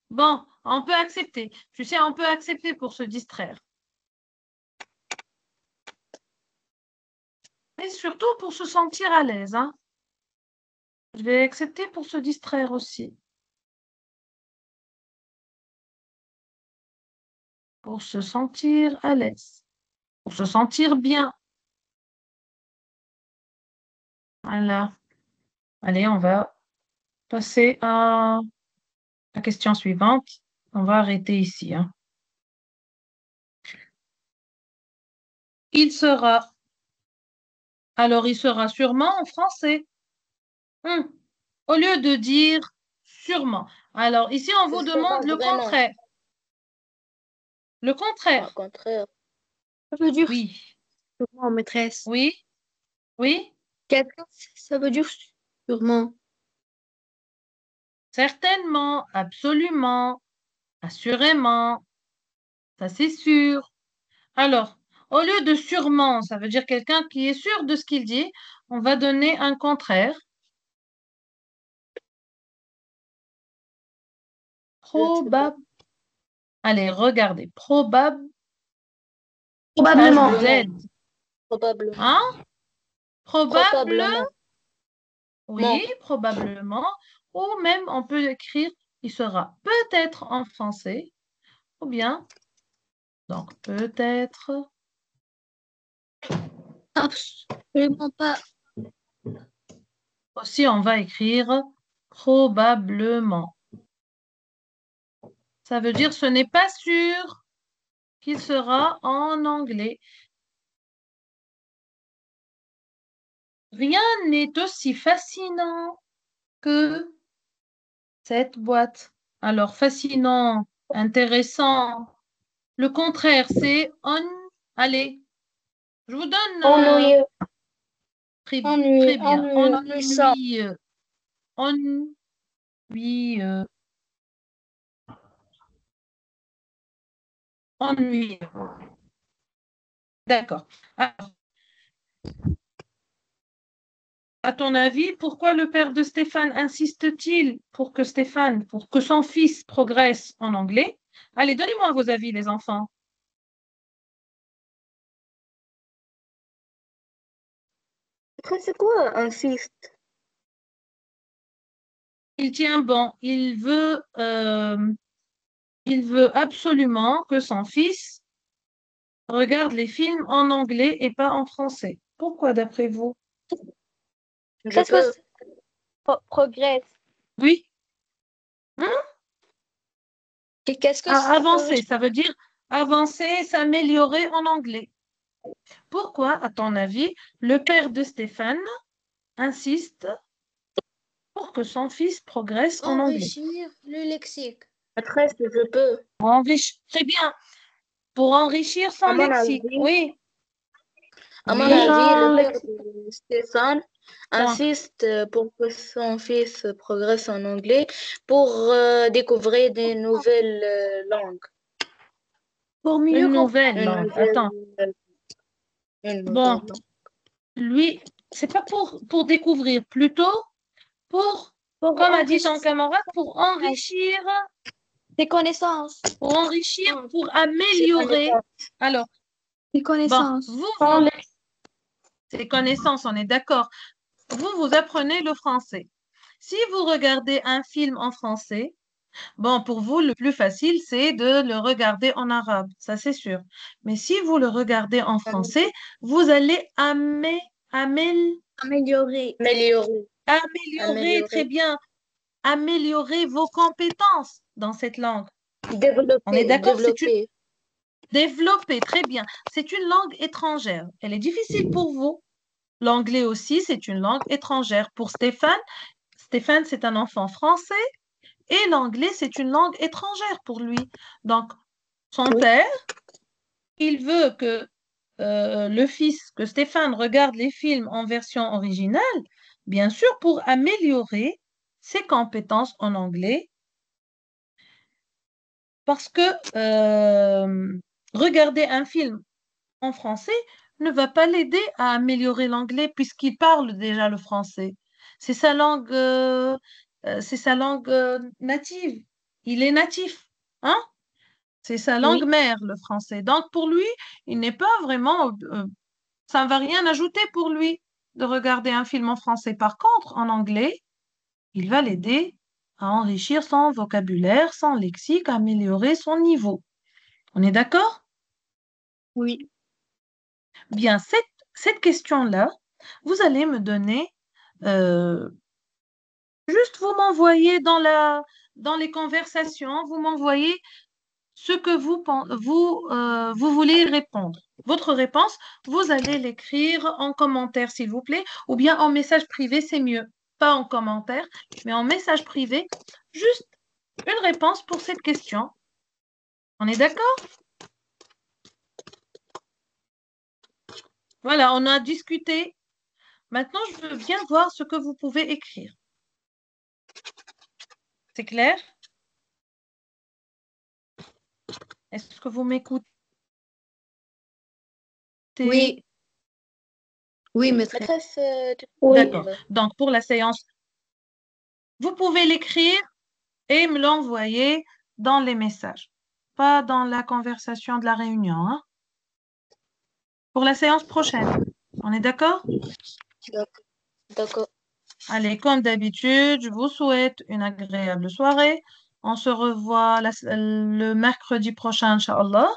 Bon, on peut accepter. Tu sais, on peut accepter pour se distraire. Mais surtout pour se sentir à l'aise, hein. Je vais accepter pour se distraire aussi. Pour se sentir à l'aise. Pour se sentir bien. Voilà. Allez, on va passer à la question suivante. On va arrêter ici, hein. Il sera. Alors, il sera sûrement en français. Hum. Au lieu de dire sûrement. Alors, ici, on Ce vous sera demande le vraiment. contraire. Le Au contraire. contraire. Ça veut dire Oui. sûrement, maîtresse. Oui. Oui. Ça veut dire sûrement. Certainement. Absolument. Assurément. Ça, c'est sûr. Alors, au lieu de sûrement, ça veut dire quelqu'un qui est sûr de ce qu'il dit, on va donner un contraire. Je ne sais pas. Probable. Allez, regardez. Probable. Probablement. Z. Probablement. Hein? Probable. Probablement. Oui, probablement. Ou même, on peut écrire, il sera peut-être en français. Ou bien, donc peut-être. Absolument pas. Aussi, on va écrire probablement. Ça veut dire ce n'est pas sûr qu'il sera en anglais. Rien n'est aussi fascinant que cette boîte. Alors, fascinant, intéressant. Le contraire, c'est Allez, je vous donne Ennuyeux. très, Ennuyeux. très bien. Ennuyeux. Ennuyeux. Ennuyeux. Ennuyeux. D'accord. Alors, à ton avis, pourquoi le père de Stéphane insiste-t-il pour que son fils progresse en anglais? Allez, donnez-moi vos avis, les enfants. Après, c'est quoi un fist? Il tient bon. Il veut absolument que son fils regarde les films en anglais et pas en français. Pourquoi, d'après vous? Je Qu'est-ce peux. que progresse? Oui, hein? Qu'est-ce que Avancer, ça veut dire avancer, s'améliorer en anglais. Pourquoi, à ton avis, le père de Stéphane insiste pour que son fils progresse en anglais? enrichir le lexique? Après, si je peux. Pour enrichir, très bien. Pour enrichir son À mon lexique. avis, Oui, à mon oui. avis, le Son père lexique. de Stéphane Donc, insiste pour que son fils progresse en anglais pour découvrir des nouvelles langues. Pour mieux une comprendre. nouvelle Une langue. nouvelle, Attends. une Bon, nouvelle langue. lui, c'est pas pour découvrir, plutôt pour, Pour comme a dit ton enrichir camarade, pour enrichir, des connaissances. pour C'est améliorer. connaissance. Alors, Des bon, connaissances. Son lexique. ces connaissances, on est d'accord. Vous apprenez le français. Si vous regardez un film en français, bon, pour vous, le plus facile, c'est de le regarder en arabe, ça c'est sûr. Mais si vous le regardez en français, vous allez Améliorer. Améliorer. améliorer, très Améliorer. bien, améliorer vos compétences dans cette langue. On est Développer. d'accord, Développer. développer, très bien. C'est une langue étrangère. Elle est difficile pour vous. L'anglais aussi, c'est une langue étrangère. Pour Stéphane, c'est un enfant français et l'anglais, c'est une langue étrangère pour lui. Donc, son Oui. père, il veut que que Stéphane regarde les films en version originale, bien sûr, pour améliorer ses compétences en anglais, parce que regarder un film en français ne va pas l'aider à améliorer l'anglais puisqu'il parle déjà le français. C'est sa langue native. Il est natif, hein? C'est sa langue Oui. mère, le français. Donc, pour lui, il n'est pas vraiment ça ne va rien ajouter pour lui de regarder un film en français. Par contre, en anglais, il va l'aider à enrichir son vocabulaire, son lexique, à améliorer son niveau. On est d'accord? Oui. Bien, cette question-là, vous allez me donner Euh, Juste vous m'envoyez dans les conversations, vous m'envoyez ce que vous voulez répondre. Votre réponse, vous allez l'écrire en commentaire, s'il vous plaît, ou bien en message privé, c'est mieux. Pas en commentaire, mais en message privé. Juste une réponse pour cette question. On est d'accord? Voilà, on a discuté. Maintenant, je veux bien voir ce que vous pouvez écrire. C'est clair? Est-ce que vous m'écoutez? Oui. Oui, maîtresse. Maîtresse, Oui. D'accord. Donc, pour la séance, vous pouvez l'écrire et me l'envoyer dans les messages, pas dans la conversation de la réunion, hein. Pour la séance prochaine. On est d'accord? D'accord. Allez, comme d'habitude, je vous souhaite une agréable soirée. On se revoit le mercredi prochain, Inch'Allah.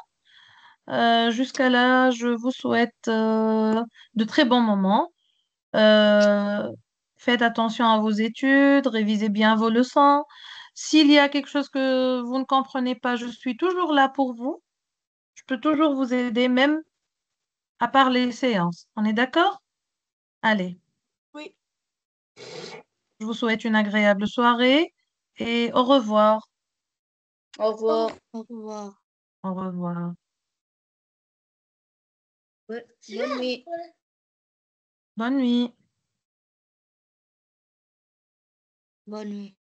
Jusqu'à là, je vous souhaite de très bons moments. Euh, Faites attention à vos études, révisez bien vos leçons. S'il y a quelque chose que vous ne comprenez pas, je suis toujours là pour vous. Je peux toujours vous aider, même à part les séances. On est d'accord? Allez, Oui. je vous souhaite une agréable soirée et au revoir. Au revoir. Au revoir. Au revoir. Ouais, bonne nuit. Bonne nuit. Bonne nuit.